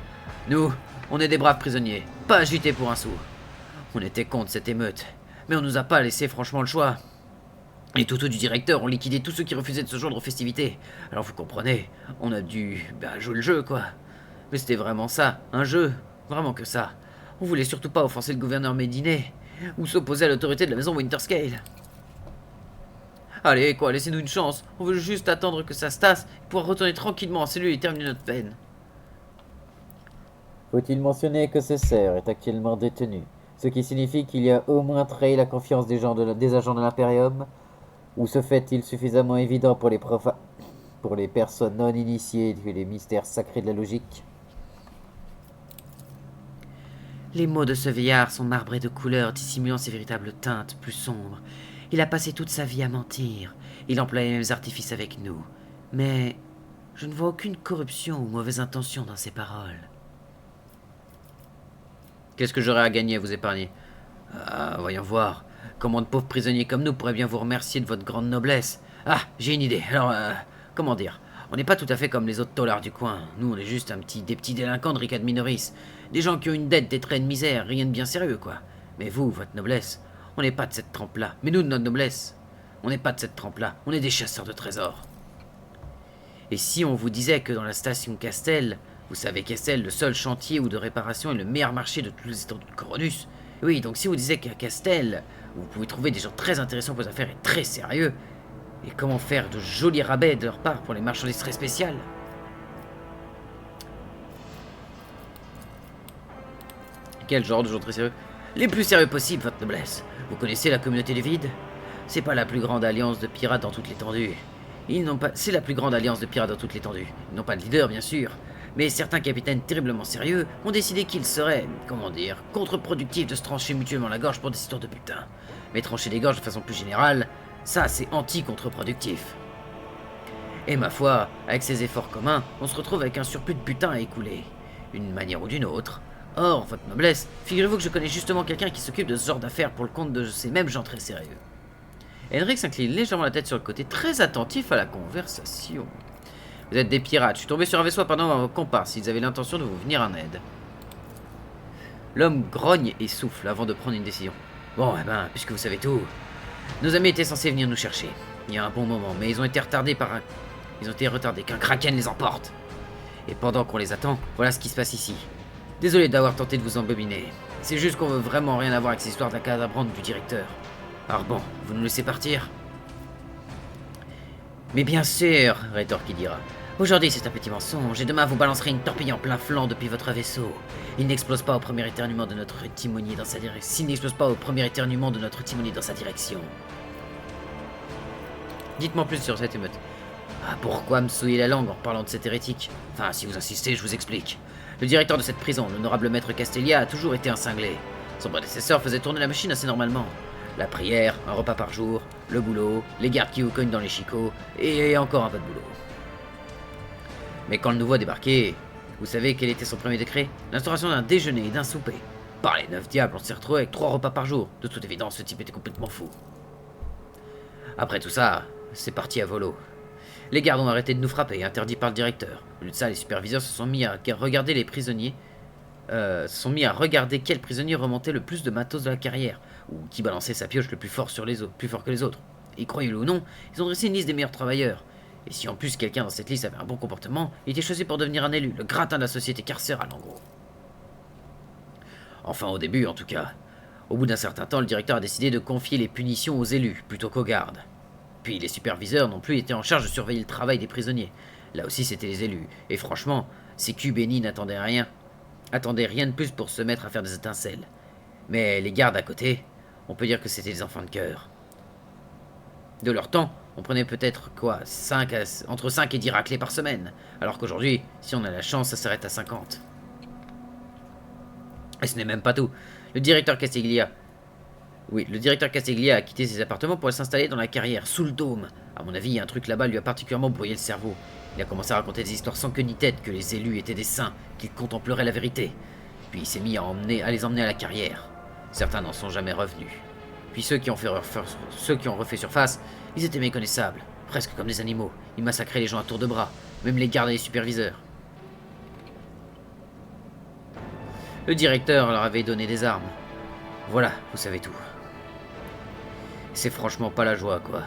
nous, on est des braves prisonniers, pas agités pour un sou. On était contre cette émeute, mais on nous a pas laissé franchement le choix. Les toutous du directeur ont liquidé tous ceux qui refusaient de se joindre aux festivités. Alors vous comprenez, on a dû jouer le jeu quoi. Mais c'était vraiment ça, un jeu, vraiment que ça. On voulait surtout pas offenser le gouverneur Médiné, ou s'opposer à l'autorité de la maison Winterscale. Allez quoi, laissez-nous une chance, on veut juste attendre que ça se tasse, et pouvoir retourner tranquillement en cellule et terminer notre peine. Faut-il mentionner que ce cerf est actuellement détenu? Ce qui signifie qu'il y a au moins trahi la confiance des agents de l'Imperium, ou se fait-il suffisamment évident pour les personnes non initiées que les mystères sacrés de la logique? Les mots de ce vieillard sont marbrés de couleurs dissimulant ses véritables teintes plus sombres. Il a passé toute sa vie à mentir. Il emploie les mêmes artifices avec nous. Mais je ne vois aucune corruption ou mauvaise intention dans ses paroles. Qu'est-ce que j'aurais à gagner à vous épargner? Voyons voir. Comment de pauvres prisonniers comme nous pourraient bien vous remercier de votre grande noblesse? Ah, j'ai une idée. Alors, comment dire? On n'est pas tout à fait comme les autres taulards du coin. Nous, on est juste des petits délinquants de Ricard Minoris. Des gens qui ont une dette, des traits de misère, rien de bien sérieux, quoi. Mais vous, votre noblesse, on n'est pas de cette trempe-là. Mais nous, de notre noblesse, on n'est pas de cette trempe-là. On est des chasseurs de trésors. Et si on vous disait que dans la station Castel, vous savez Castel, le seul chantier ou de réparation et le meilleur marché de tous les étendues de Coronus. Oui, donc si vous disiez qu'à Castel, vous pouvez trouver des gens très intéressants pour vos affaires et très sérieux, et comment faire de jolis rabais de leur part pour les marchandises très spéciales? Quel genre de gens très sérieux? Les plus sérieux possibles, votre noblesse. Vous connaissez la communauté du vide? C'est pas la plus grande alliance de pirates dans toute l'étendue. Ils n'ont pas... C'est la plus grande alliance de pirates dans toute l'étendue. Ils n'ont pas de leader, bien sûr. Mais certains capitaines terriblement sérieux ont décidé qu'il serait, comment dire, contre-productif de se trancher mutuellement la gorge pour des histoires de butin. Mais trancher des gorges de façon plus générale, ça c'est anti-contre-productif. Et ma foi, avec ces efforts communs, on se retrouve avec un surplus de butin à écouler. D'une manière ou d'une autre. Or, votre noblesse, figurez-vous que je connais justement quelqu'un qui s'occupe de ce genre d'affaires pour le compte de ces mêmes gens très sérieux. Henrik s'incline légèrement la tête sur le côté, très attentif à la conversation. Vous êtes des pirates, je suis tombé sur un vaisseau pendant vos comparses, ils avaient l'intention de vous venir en aide. L'homme grogne et souffle avant de prendre une décision. Bon, eh ben, puisque vous savez tout, nos amis étaient censés venir nous chercher. Il y a un bon moment, mais ils ont été retardés qu'un kraken les emporte. Et pendant qu'on les attend, voilà ce qui se passe ici. Désolé d'avoir tenté de vous embobiner. C'est juste qu'on veut vraiment rien avoir avec ces histoires d'accabrante du directeur. Alors bon, vous nous laissez partir? Mais bien sûr, rétorque Idira. Aujourd'hui c'est un petit mensonge, et demain vous balancerez une torpille en plein flanc depuis votre vaisseau. Il n'explose pas au premier éternuement de notre timonier dans sa direction. S'il n'explose pas au premier éternuement de notre timonier dans sa direction. Dites-moi plus sur cette émeute. Ah, pourquoi me souiller la langue en parlant de cet hérétique? Enfin, si vous insistez, je vous explique. Le directeur de cette prison, l'honorable maître Castelia, a toujours été un cinglé. Son prédécesseur faisait tourner la machine assez normalement. La prière, un repas par jour, le boulot, les gardes qui vous cognent dans les chicots, et encore un peu de boulot. Mais quand le nouveau a débarqué, vous savez quel était son premier décret? L'instauration d'un déjeuner et d'un souper. Par les 9 diables, on s'est retrouvé avec 3 repas par jour. De toute évidence, ce type était complètement fou. Après tout ça, c'est parti à volo. Les gardes ont arrêté de nous frapper, interdit par le directeur. Au lieu de ça, les superviseurs se sont mis à regarder les prisonniers. Quel prisonnier remontait le plus de matos de la carrière, ou qui balançait sa pioche le plus fort que les autres. Et croyez-le ou non, ils ont dressé une liste des meilleurs travailleurs. Et si en plus quelqu'un dans cette liste avait un bon comportement, il était choisi pour devenir un élu, le gratin de la société carcérale en gros. Enfin au début en tout cas. Au bout d'un certain temps, le directeur a décidé de confier les punitions aux élus, plutôt qu'aux gardes. Puis les superviseurs non plus étaient en charge de surveiller le travail des prisonniers. Là aussi c'était les élus. Et franchement, ces culs bénis n'attendaient rien de plus pour se mettre à faire des étincelles. Mais les gardes à côté, on peut dire que c'était des enfants de cœur. De leur temps, on prenait peut-être entre 5 et 10 raclés par semaine, alors qu'aujourd'hui, si on a la chance, ça s'arrête à 50. Et ce n'est même pas tout. Le directeur Castiglia a quitté ses appartements pour s'installer dans la carrière, sous le dôme. À mon avis, un truc là-bas lui a particulièrement brouillé le cerveau. Il a commencé à raconter des histoires sans queue ni tête, que les élus étaient des saints, qu'ils contempleraient la vérité. Puis il s'est mis à les emmener à la carrière. Certains n'en sont jamais revenus. Puis ceux qui ont refait surface, ils étaient méconnaissables, presque comme des animaux. Ils massacraient les gens à tour de bras, même les gardes et les superviseurs. Le directeur leur avait donné des armes. Voilà, vous savez tout. C'est franchement pas la joie, quoi.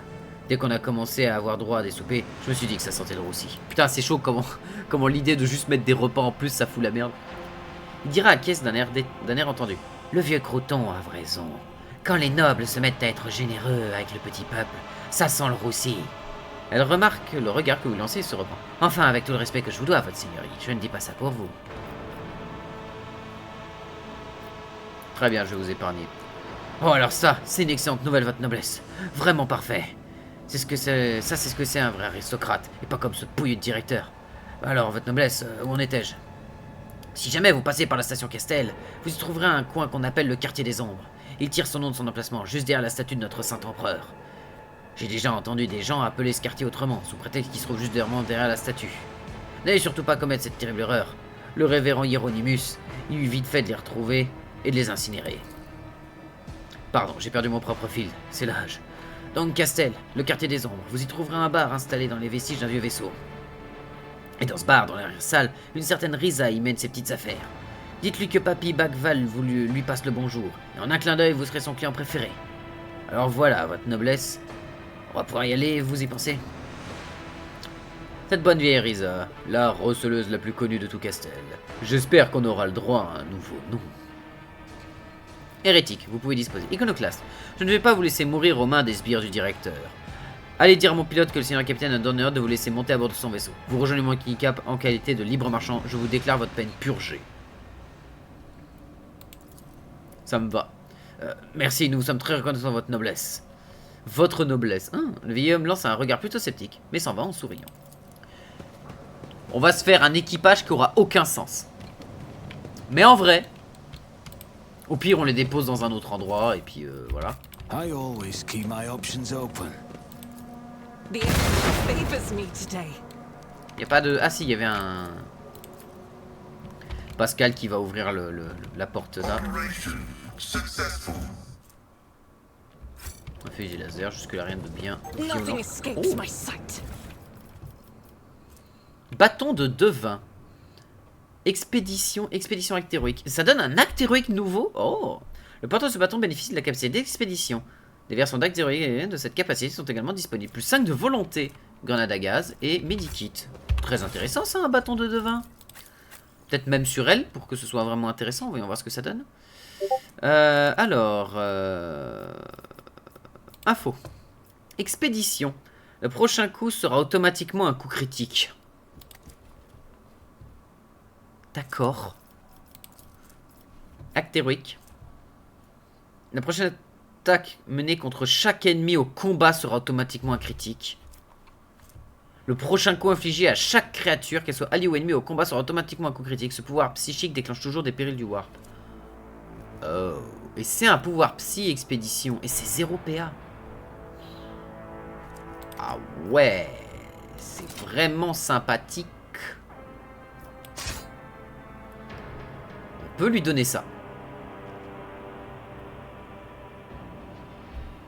Dès qu'on a commencé à avoir droit à des soupers, je me suis dit que ça sentait le roussi. Putain, c'est chaud comment l'idée de juste mettre des repas en plus, ça fout la merde. Il dira à Kies d'un air entendu. Le vieux Croton a raison. Quand les nobles se mettent à être généreux avec le petit peuple, ça sent le roussi. Elle remarque le regard que vous lancez et se reprend. Enfin, avec tout le respect que je vous dois, votre seigneurie, je ne dis pas ça pour vous. Très bien, je vais vous épargner. Oh, alors ça, c'est une excellente nouvelle, votre noblesse. Vraiment parfait. C'est ce que c'est un vrai aristocrate, et pas comme ce pouilleux de directeur. Alors, votre noblesse, où en étais-je? Si jamais vous passez par la station Castel, vous y trouverez un coin qu'on appelle le quartier des ombres. Il tire son nom de son emplacement, juste derrière la statue de notre saint empereur. J'ai déjà entendu des gens appeler ce quartier autrement, sous prétexte qu'il se trouve juste derrière la statue. N'allez surtout pas commettre cette terrible erreur. Le révérend Hieronymus, il eut vite fait de les retrouver et de les incinérer. Pardon, j'ai perdu mon propre fil, c'est l'âge. Donc Castel, le quartier des ombres, vous y trouverez un bar installé dans les vestiges d'un vieux vaisseau. Et dans ce bar, dans l'arrière-salle, une certaine Risa y mène ses petites affaires. Dites-lui que Papy Bagval lui passe le bonjour, et en un clin d'œil, vous serez son client préféré. Alors voilà, votre noblesse. On va pouvoir y aller, vous y pensez? Cette bonne vieille Risa, la receleuse la plus connue de tout Castel. J'espère qu'on aura le droit à un nouveau nom. Hérétique, vous pouvez disposer. Iconoclaste, je ne vais pas vous laisser mourir aux mains des sbires du directeur. Allez dire à mon pilote que le seigneur capitaine a donné ordre de vous laisser monter à bord de son vaisseau. Vous rejoignez mon handicap en qualité de libre marchand. Je vous déclare votre peine purgée. Ça me va. Merci, nous sommes très reconnaissants de votre noblesse. Votre noblesse. Le vieil homme lance un regard plutôt sceptique, mais s'en va en souriant. On va se faire un équipage qui aura aucun sens. Mais en vrai, au pire, on les dépose dans un autre endroit, et puis voilà. I always keep my options open. The Emperor favors me today. Y a pas de... Ah si, il y avait un... Pascal qui va ouvrir la porte là. Operation successful. Un fusil laser, jusque là rien de bien violent. Nothing escapes my sight. Bâton de devin. Expédition acte héroïque. Ça donne un acte héroïque nouveau. Oh. Le porteur de ce bâton bénéficie de la capacité d'expédition. Des versions d'actes héroïques de cette capacité sont également disponibles. Plus 5 de volonté, grenade à gaz et medikit. Très intéressant ça, un bâton de devin. Peut-être même sur elle, pour que ce soit vraiment intéressant. Voyons voir ce que ça donne. Info. Expédition. Le prochain coup sera automatiquement un coup critique. D'accord. Acte héroïque. La prochaine attaque menée contre chaque ennemi au combat sera automatiquement un critique. Le prochain coup infligé à chaque créature, qu'elle soit alliée ou ennemie au combat, sera automatiquement un coup critique. Ce pouvoir psychique déclenche toujours des périls du warp. Oh. Et c'est un pouvoir psy expédition. Et c'est 0 PA. Ah ouais. C'est vraiment sympathique. On peut lui donner ça.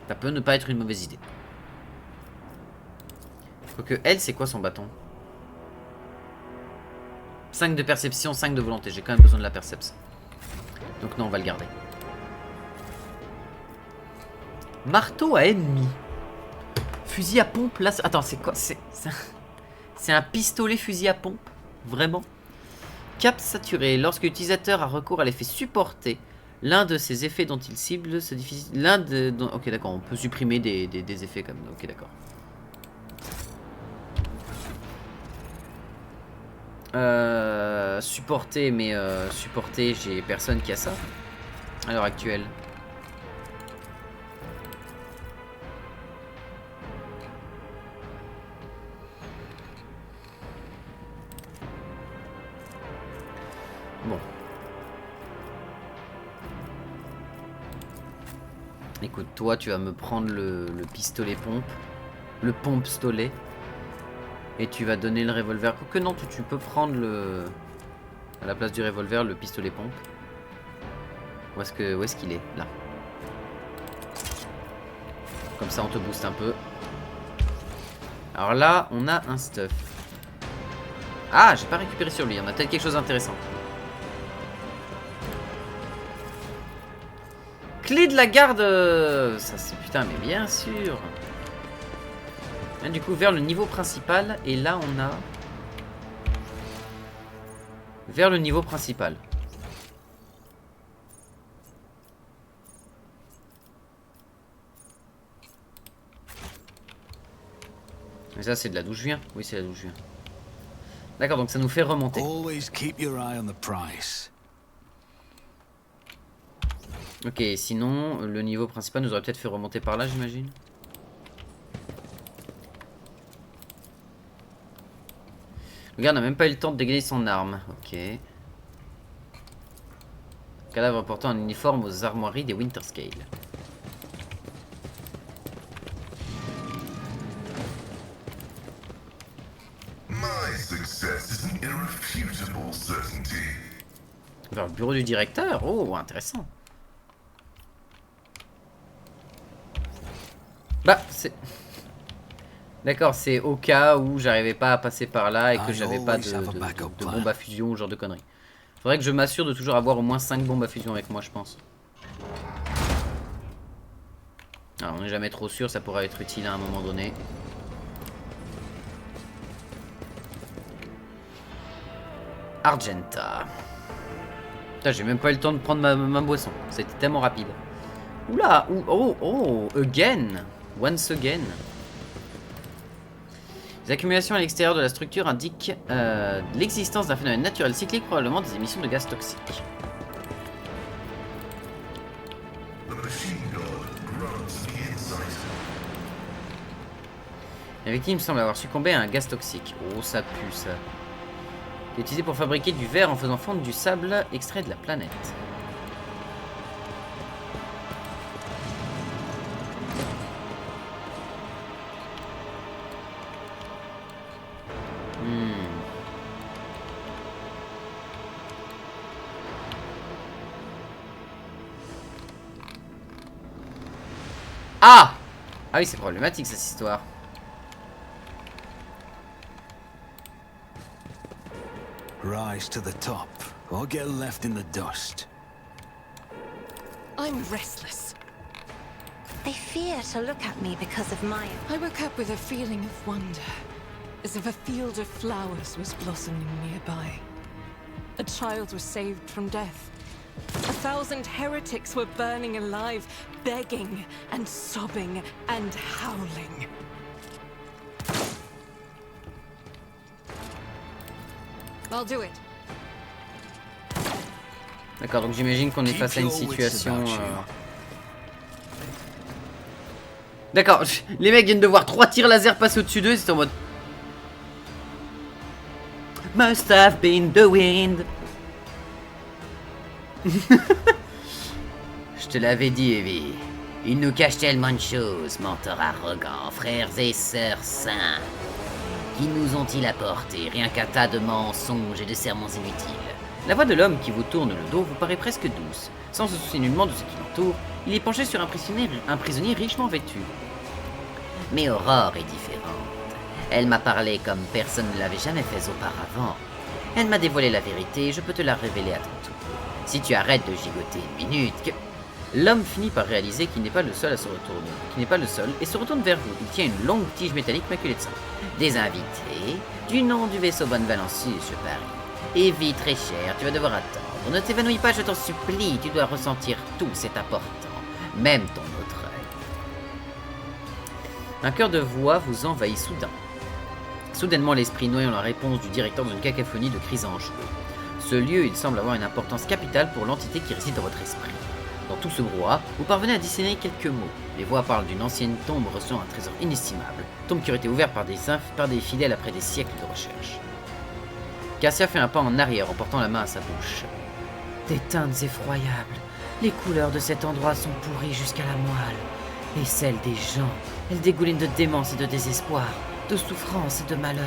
Ça peut ne pas être une mauvaise idée. Quoique elle, c'est quoi son bâton? 5 de perception, 5 de volonté. J'ai quand même besoin de la perception. Donc non, on va le garder. Marteau à ennemi. Fusil à pompe. Là, attends, c'est quoi? C'est un pistolet fusil à pompe? Vraiment? Cap saturé. Lorsque l'utilisateur a recours à l'effet supporté, l'un de ses effets dont il cible se difficile. Ok, d'accord, on peut supprimer des effets comme. Ok, d'accord. Supporter, mais supporter, j'ai personne qui a ça à l'heure actuelle. Bon. Écoute, toi, tu vas me prendre le pistolet pompe. Le pompe-stolet. Et tu vas donner le revolver. Que non, tu peux prendre le... À la place du revolver, le pistolet pompe. Où est-ce qu'il est? Là. Comme ça, on te booste un peu. Alors là, on a un stuff. Ah, j'ai pas récupéré sur lui. On a peut-être quelque chose d'intéressant. Clé de la garde. Ça c'est putain, mais bien sûr. Et du coup vers le niveau principal. Et là on a vers le niveau principal. Mais ça c'est de là d'où je viens. Oui, c'est là d'où je viens. D'accord, donc ça nous fait remonter. Always keep your eye on the price. Ok, sinon, le niveau principal nous aurait peut-être fait remonter par là, j'imagine. Le gars n'a même pas eu le temps de dégainer son arme. Ok. cadavre portant un uniforme aux armoiries des Winterscale. My success is an irrefutable certainty. Vers le bureau du directeur. Oh, intéressant. Bah, c'est... D'accord, c'est au cas où j'arrivais pas à passer par là et que j'avais pas de bombe à fusion ou genre de conneries. Faudrait que je m'assure de toujours avoir au moins 5 bombes à fusion avec moi, je pense. Alors, on n'est jamais trop sûr, ça pourrait être utile à un moment donné. Argenta. Putain, j'ai même pas eu le temps de prendre ma boisson. C'était tellement rapide. Oula, oh, again. Once again. Les accumulations à l'extérieur de la structure indiquent l'existence d'un phénomène naturel cyclique, probablement des émissions de gaz toxiques. La victime semble avoir succombé à un gaz toxique. Oh, ça pue, ça. Qui est utilisé pour fabriquer du verre en faisant fondre du sable extrait de la planète. Ah! Ah oui, c'est problématique cette histoire. Rise to the top, or get left in the dust. I'm restless. They fear to look at me because of my... I woke up with a feeling of wonder, as if a field of flowers was blossoming nearby. A child was saved from death. 1,000 heretics were burning alive, begging and sobbing and howling. I'll do it. D'accord, donc j'imagine qu'on est face à une situation... D'accord, les mecs viennent de voir 3 tirs laser passer au-dessus d'eux, c'est en mode... Must have been the wind. Je te l'avais dit, Evie. Il nous cache tellement de choses, menteur arrogant, frères et sœurs saints. Qui nous ont-ils apporté rien qu'un tas de mensonges et de sermons inutiles? La voix de l'homme qui vous tourne le dos vous paraît presque douce. Sans se soucier nullement de ce qui l'entoure, il est penché sur un prisonnier richement vêtu. Mais Aurore est différente. Elle m'a parlé comme personne ne l'avait jamais fait auparavant. Elle m'a dévoilé la vérité et je peux te la révéler à ton tour. Si tu arrêtes de gigoter une minute, que... L'homme finit par réaliser qu'il n'est pas le seul à se retourner. Qu'il n'est pas le seul et se retourne vers vous. Il tient une longue tige métallique maculée de sang. Des invités, du nom du vaisseau Bonne Valence sur Paris. Evie, très cher, tu vas devoir attendre. Ne t'évanouis pas, je t'en supplie. Tu dois ressentir tout, c'est important. Même ton autre œil. Un cœur de voix vous envahit soudain. Soudainement, l'esprit noyant la réponse du directeur dans une cacophonie de cris enjoués. Ce lieu, il semble avoir une importance capitale pour l'entité qui réside dans votre esprit. Dans tout ce brouhaha, vous parvenez à discerner quelques mots. Les voix parlent d'une ancienne tombe recevant un trésor inestimable, tombe qui aurait été ouverte par des fidèles après des siècles de recherche. Cassia fait un pas en arrière en portant la main à sa bouche. Des teintes effroyables. Les couleurs de cet endroit sont pourries jusqu'à la moelle. Et celles des gens, elles dégoulinent de démence et de désespoir, de souffrance et de malheur.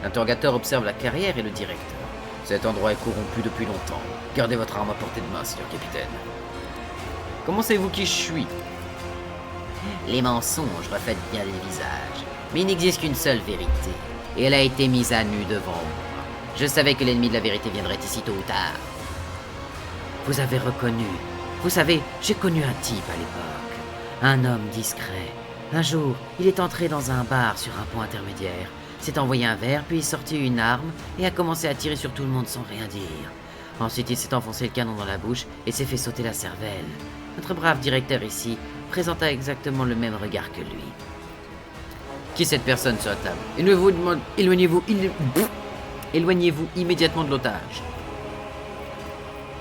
L'interrogateur observe la carrière et le directeur. Cet endroit est corrompu depuis longtemps. Gardez votre arme à portée de main, seigneur capitaine. Comment savez-vous qui je suis? Les mensonges reflètent bien les visages, mais il n'existe qu'une seule vérité, et elle a été mise à nu devant moi. Je savais que l'ennemi de la vérité viendrait ici tôt ou tard. Vous avez reconnu. Vous savez, j'ai connu un type à l'époque. Un homme discret. Un jour, il est entré dans un bar sur un point intermédiaire, s'est envoyé un verre, puis sorti une arme et a commencé à tirer sur tout le monde sans rien dire. Ensuite, il s'est enfoncé le canon dans la bouche et s'est fait sauter la cervelle. Notre brave directeur ici présenta exactement le même regard que lui. Qui est cette personne sur la table? Éloignez-vous immédiatement de l'otage.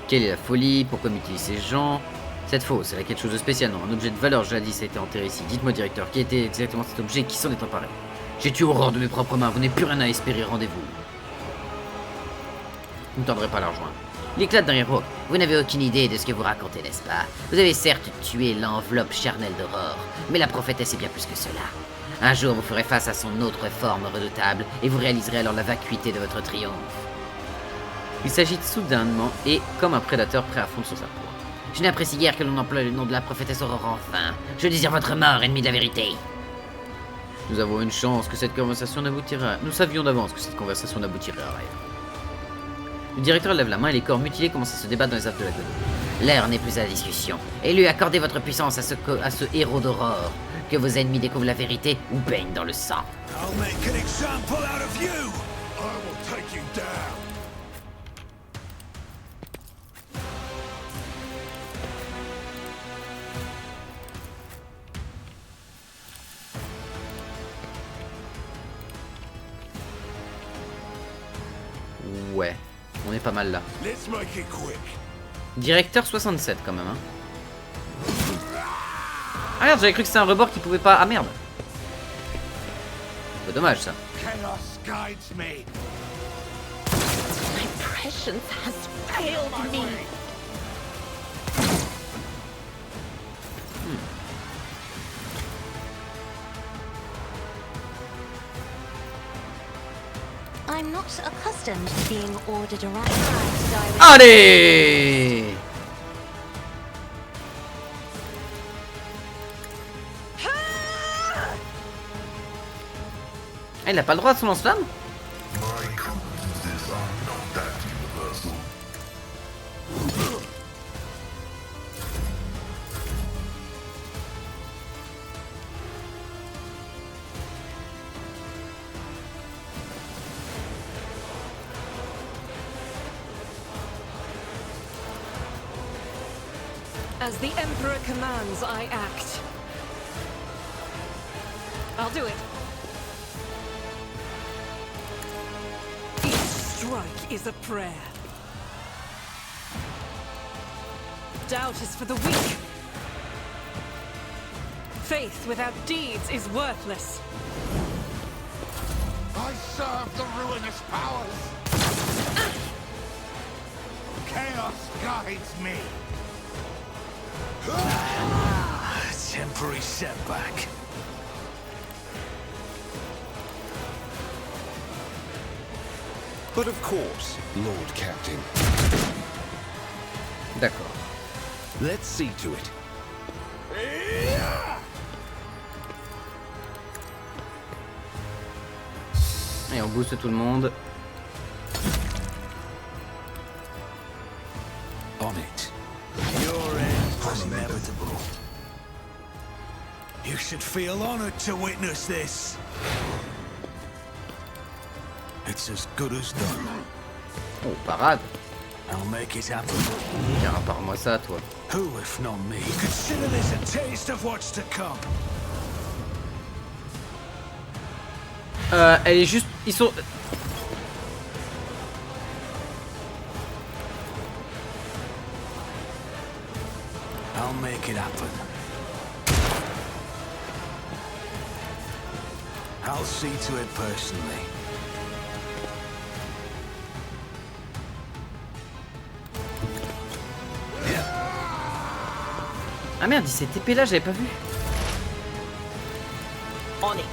Quelle est la folie? Pourquoi mutiler ces gens? Cette fosse, elle a quelque chose de spécial, non? Un objet de valeur jadis a été enterré ici. Dites-moi, directeur, qui était exactement cet objet et qui s'en est emparé? J'ai tué Aurore de mes propres mains, vous n'avez plus rien à espérer, rendez-vous. Vous ne tendrez pas à la rejoindre. Il éclate d'un héros. Vous n'avez aucune idée de ce que vous racontez, n'est-ce pas? Vous avez certes tué l'enveloppe charnelle d'Aurore, mais la prophétesse est bien plus que cela. Un jour, vous ferez face à son autre forme redoutable, et vous réaliserez alors la vacuité de votre triomphe. Il s'agite soudainement, et comme un prédateur prêt à fondre sur sa proie. Je n'apprécie guère que l'on emploie le nom de la prophétesse Aurore enfin. Je désire votre mort, ennemi de la vérité. Nous avons une chance que cette conversation n'aboutira. Nous savions d'avance que cette conversation n'aboutirait à rien. Le directeur lève la main et les corps mutilés commencent à se débattre dans les affres de la gueule. L'heure n'est plus à la discussion. Élu, accordez votre puissance à ce héros d'Aurore. Que vos ennemis découvrent la vérité ou baignent dans le sang. I'll make an example out of you. I will take you down. Ouais, on est pas mal là. Let's make it quick. Directeur 67 quand même, hein. Ah merde, j'avais cru que c'était un rebord qui pouvait pas... Ah merde. C'est dommage ça. Chaos guides me. My prescience has failed me. I'm not accustomed to being ordered around. Allez! Ah, il a pas le droit à son lance-flamme? My confidences are not that universal. As the Emperor commands, I act. I'll do it. Each strike is a prayer. Doubt is for the weak. Faith without deeds is worthless. I serve the ruinous powers. Chaos guides me. Temporary setback. But of course, Lord Captain. D'accord. Let's see to it. Et on booste tout le monde. On it. Your end was inevitable. You should feel honored to witness this. It's as good as done. Oh, parade. I'll make it happen. Tiens, rappare-moi ça, toi. Who, if not me? Consider this a taste of what's to come. Elle est juste... Ils sont... I'll make it happen. I'll see to it personally. Ah merde, il s'est TP là, j'avais pas vu. On it.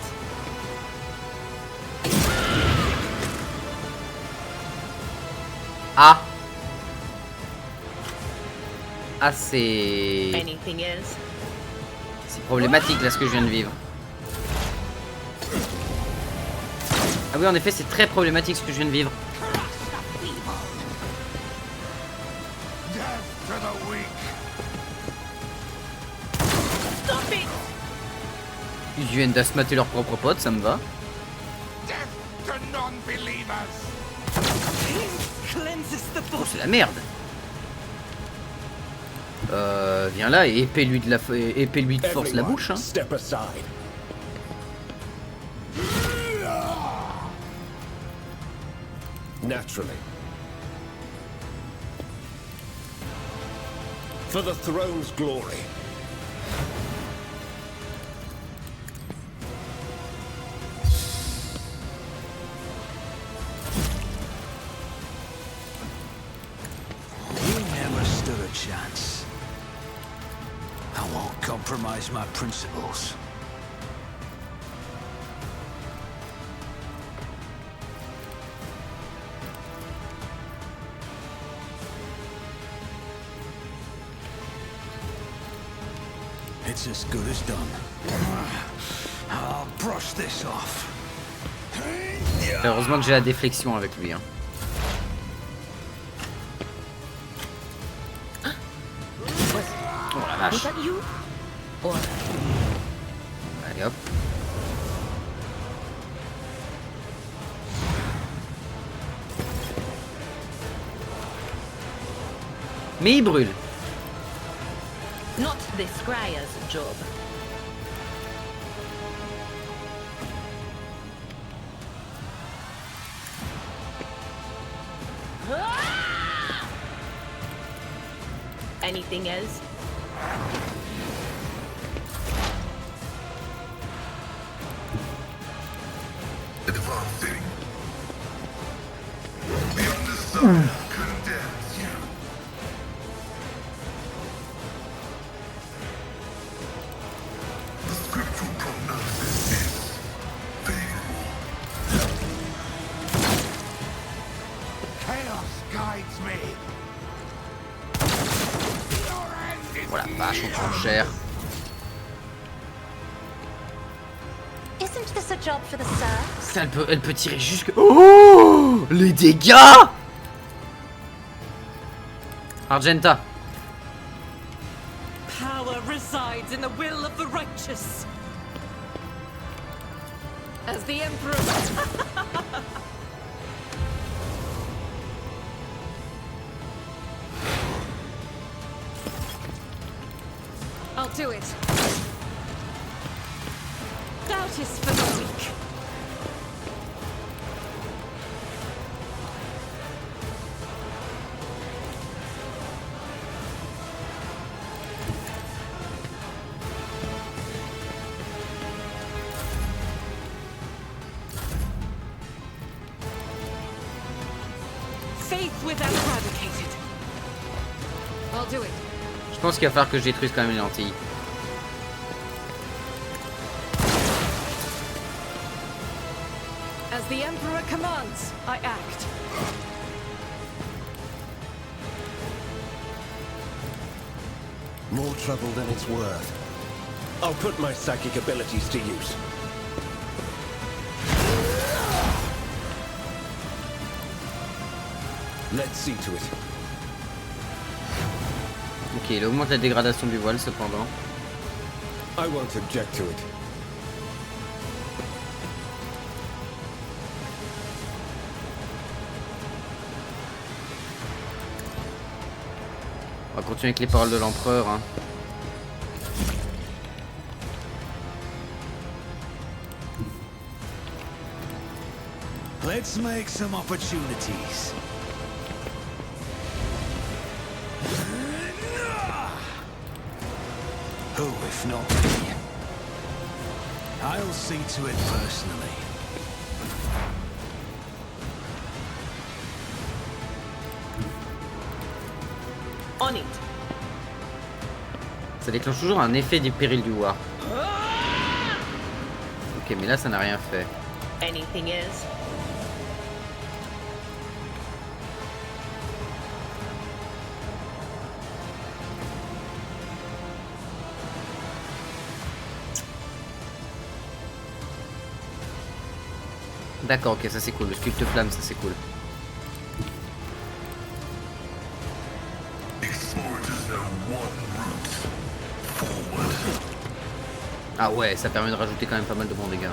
Ah. Ah, c'est... Anything else? C'est problématique là ce que je viens de vivre. Ah oui, en effet, c'est très problématique ce que je viens de vivre. Death to the weak. Stop it! Ils viennent d'asmater leurs propres potes, ça me va. Death to non-believers. Cleanses the Oh, body. c'est la merde. Viens là et épée-lui de force la Everyone, bouche, hein. step aside. Naturally. For the throne's glory. chance. I won't compromise my principles. It's as good as done. I'll brush this off. Heureusement que j'ai la déflexion avec lui. Hein. Oh la vache. Allez hop. Mais il brûle. Not this Scryer's job. Anything else? Advancing. The undersigned condemns you. The scriptural prognosis is favorable. Chaos guides me. Oh la vache, on prend cher. Isn't this a job for the serfs? Ça, elle peut tirer jusque... Oh, les dégâts. Argenta. Power resides in the will of the righteous. As the Emperor... I'll do it. Doubt is for the weak. Faith without eradicated. I'll do it. Je pense qu'il va falloir que je détruise quand même les lentilles. As the Emperor commands, I act. More trouble than it's worth. I'll put my psychic abilities to use. Let's see to it. Ok, il augmente la dégradation du voile cependant. I won't object to it. On va continuer avec les paroles de l'empereur. Hein. Let's make some opportunities. Who, if not me? I'll see to it personally. On it. Ça déclenche toujours un effet du péril du war. Ok, mais là ça n'a rien fait. Anything else? D'accord, ok, ça c'est cool. Le sculpte flamme, ça c'est cool. Ah ouais, ça permet de rajouter quand même pas mal de bons dégâts.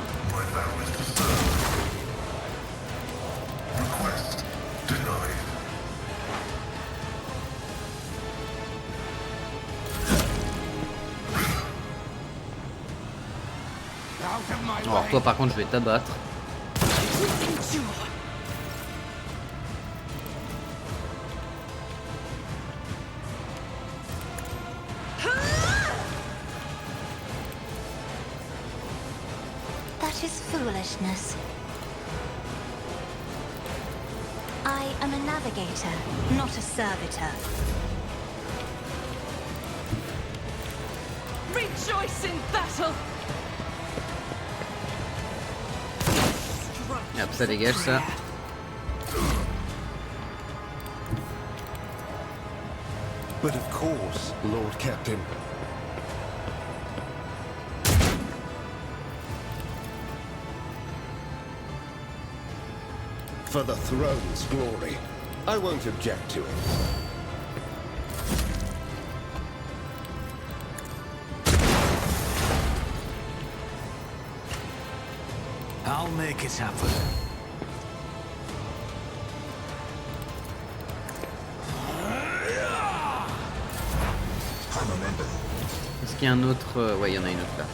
Alors toi par contre je vais t'abattre. That is foolishness. I am a navigator, not a servitor. rejoice in battle. Hop, ça dégage ça. But of course, Lord Captain. For the throne's glory, I won't object to it. I'll make it happen. Est-ce qu'il y a un autre... Ouais, il y en a une autre là.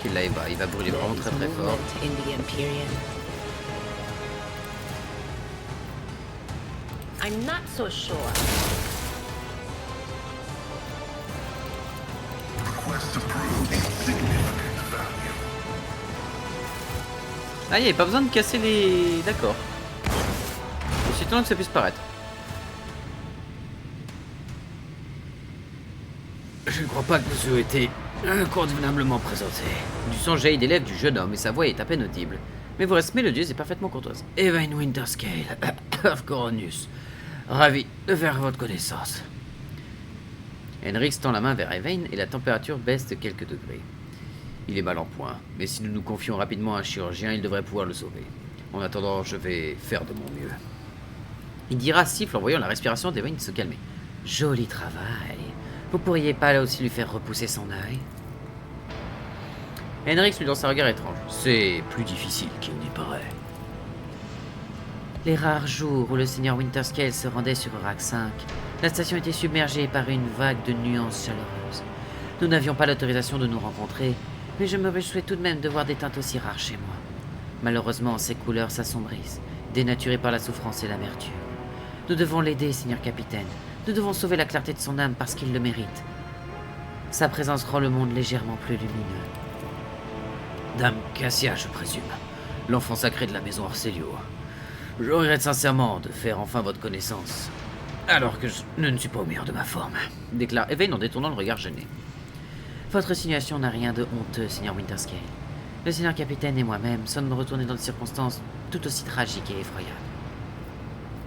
Ok, là il va brûler vraiment très très fort. In the Empyrean. I'm not so sure. Request approved. Significant value. Ah, il n'y avait pas besoin de casser les... D'accord. C'est étonnant que ça puisse paraître. Je ne crois pas que vous ayez été convenablement présenté. Du sang jaillit des lèvres du jeune homme et sa voix est à peine audible. Mais vous restez mélodieuse et parfaitement courtoise. Evain Winterscale, of Coronius. Ravi de faire votre connaissance. Henrik tend la main vers Evain et la température baisse de quelques degrés. Il est mal en point, mais si nous nous confions rapidement à un chirurgien, il devrait pouvoir le sauver. En attendant, je vais faire de mon mieux. Il dira siffle en voyant la respiration d'Evain se calmer. Joli travail. Vous pourriez pas là aussi lui faire repousser son œil? Henrik lui lance un regard étrange. C'est plus difficile qu'il n'y paraît. Les rares jours où le seigneur Winterscale se rendait sur Orac 5, la station était submergée par une vague de nuances chaleureuses. Nous n'avions pas l'autorisation de nous rencontrer, mais je me réjouis tout de même de voir des teintes aussi rares chez moi. Malheureusement, ces couleurs s'assombrissent, dénaturées par la souffrance et l'amertume. Nous devons l'aider, seigneur capitaine. Nous devons sauver la clarté de son âme parce qu'il le mérite. Sa présence rend le monde légèrement plus lumineux. Dame Cassia, je présume. L'enfant sacré de la maison Arcelio. Je regrette sincèrement de faire enfin votre connaissance. Alors que je ne suis pas au meilleur de ma forme, déclare Evain en détournant le regard gêné. Votre situation n'a rien de honteux, seigneur Winterscale. Le seigneur capitaine et moi-même sommes retournés dans des circonstances tout aussi tragiques et effroyables.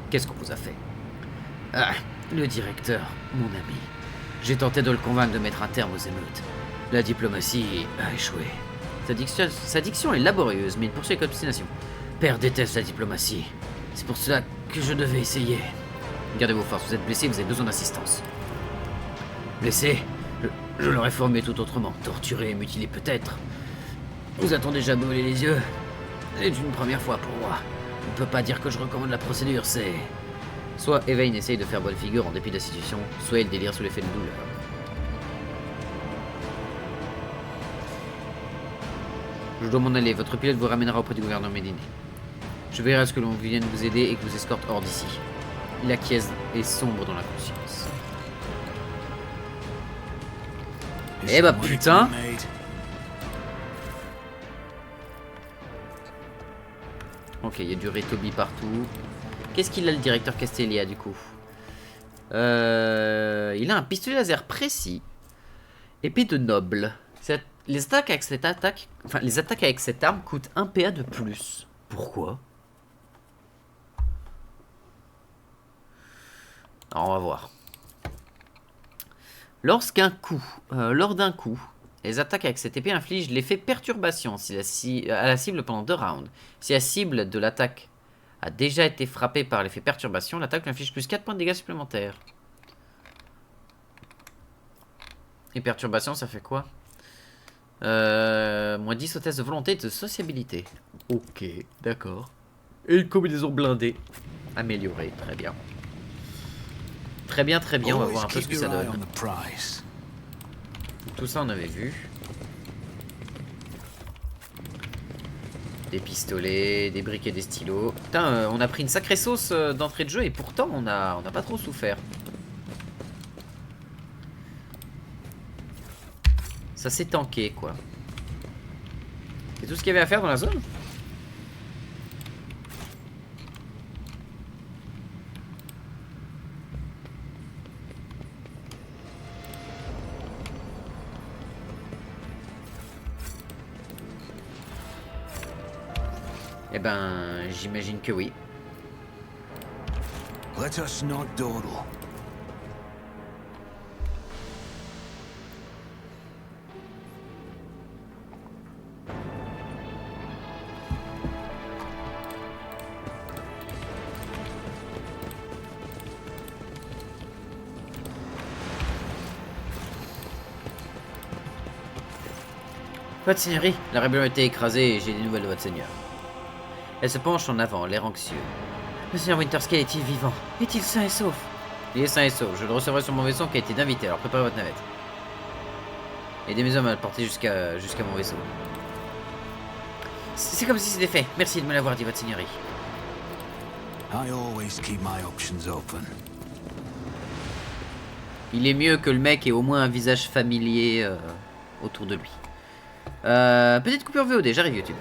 Qu'est-ce qu'on vous a fait? Ah, le directeur, mon ami. J'ai tenté de le convaincre de mettre un terme aux émeutes. La diplomatie a échoué. Sa diction est laborieuse, mais il poursuit avec obstination. Père déteste la diplomatie. C'est pour cela que je devais essayer. Gardez vos forces, vous êtes blessé, vous avez besoin d'assistance. Blessé? Je l'aurais formé tout autrement. Torturé, mutilé peut-être. Vous a-t-on déjà brûlé les yeux? C'est une première fois pour moi. On ne peut pas dire que je recommande la procédure, c'est... Soit Evain essaye de faire bonne figure en dépit de la situation, soit il délire sous l'effet de douleur. Je dois m'en aller, votre pilote vous ramènera auprès du gouverneur Médiné. Je verrai à ce que l'on vienne vous aider et que vous escorte hors d'ici. Il acquiesce et sombre dans la conscience. Eh bah putain! Ok, il y a du Retobi partout. Qu'est-ce qu'il a le directeur Castelia du coup? Il a un pistolet laser précis. Épée de noble. Les attaques avec cette arme coûtent 1 PA de plus. Pourquoi? Alors on va voir. Lors d'un coup, les attaques avec cette épée infligent l'effet perturbation à la cible pendant 2 rounds. Si la cible de l'attaque a déjà été frappée par l'effet perturbation, l'attaque lui inflige plus 4 points de dégâts supplémentaires. Et perturbation, ça fait quoi? Moins 10 au test de volonté et de sociabilité. Ok, d'accord. Et une combinaison blindée. Améliorée, très bien. Très bien, très bien, on va voir un peu ce que ça donne. Tout ça on avait vu. Des pistolets, des briquets, des stylos. Putain, on a pris une sacrée sauce d'entrée de jeu et pourtant on a pas trop souffert. Ça s'est tanké quoi. C'est tout ce qu'il y avait à faire dans la zone? Eh ben, j'imagine que oui. Let us not dawdle. Votre seigneurie, la rébellion a été écrasée et j'ai des nouvelles de votre seigneur. Elle se penche en avant, l'air anxieux. Le seigneur Winterscale est-il vivant? Est-il sain et sauf? Il est sain et sauf. Je le recevrai sur mon vaisseau qui a été d'invité, alors préparez votre navette. Aidez mes hommes à le porter jusqu'à mon vaisseau. C'est comme si c'était fait. Merci de me l'avoir dit, votre seigneurie. I always keep my options open. Il est mieux que le mec ait au moins un visage familier autour de lui. Petite coupure VOD, j'arrive YouTube.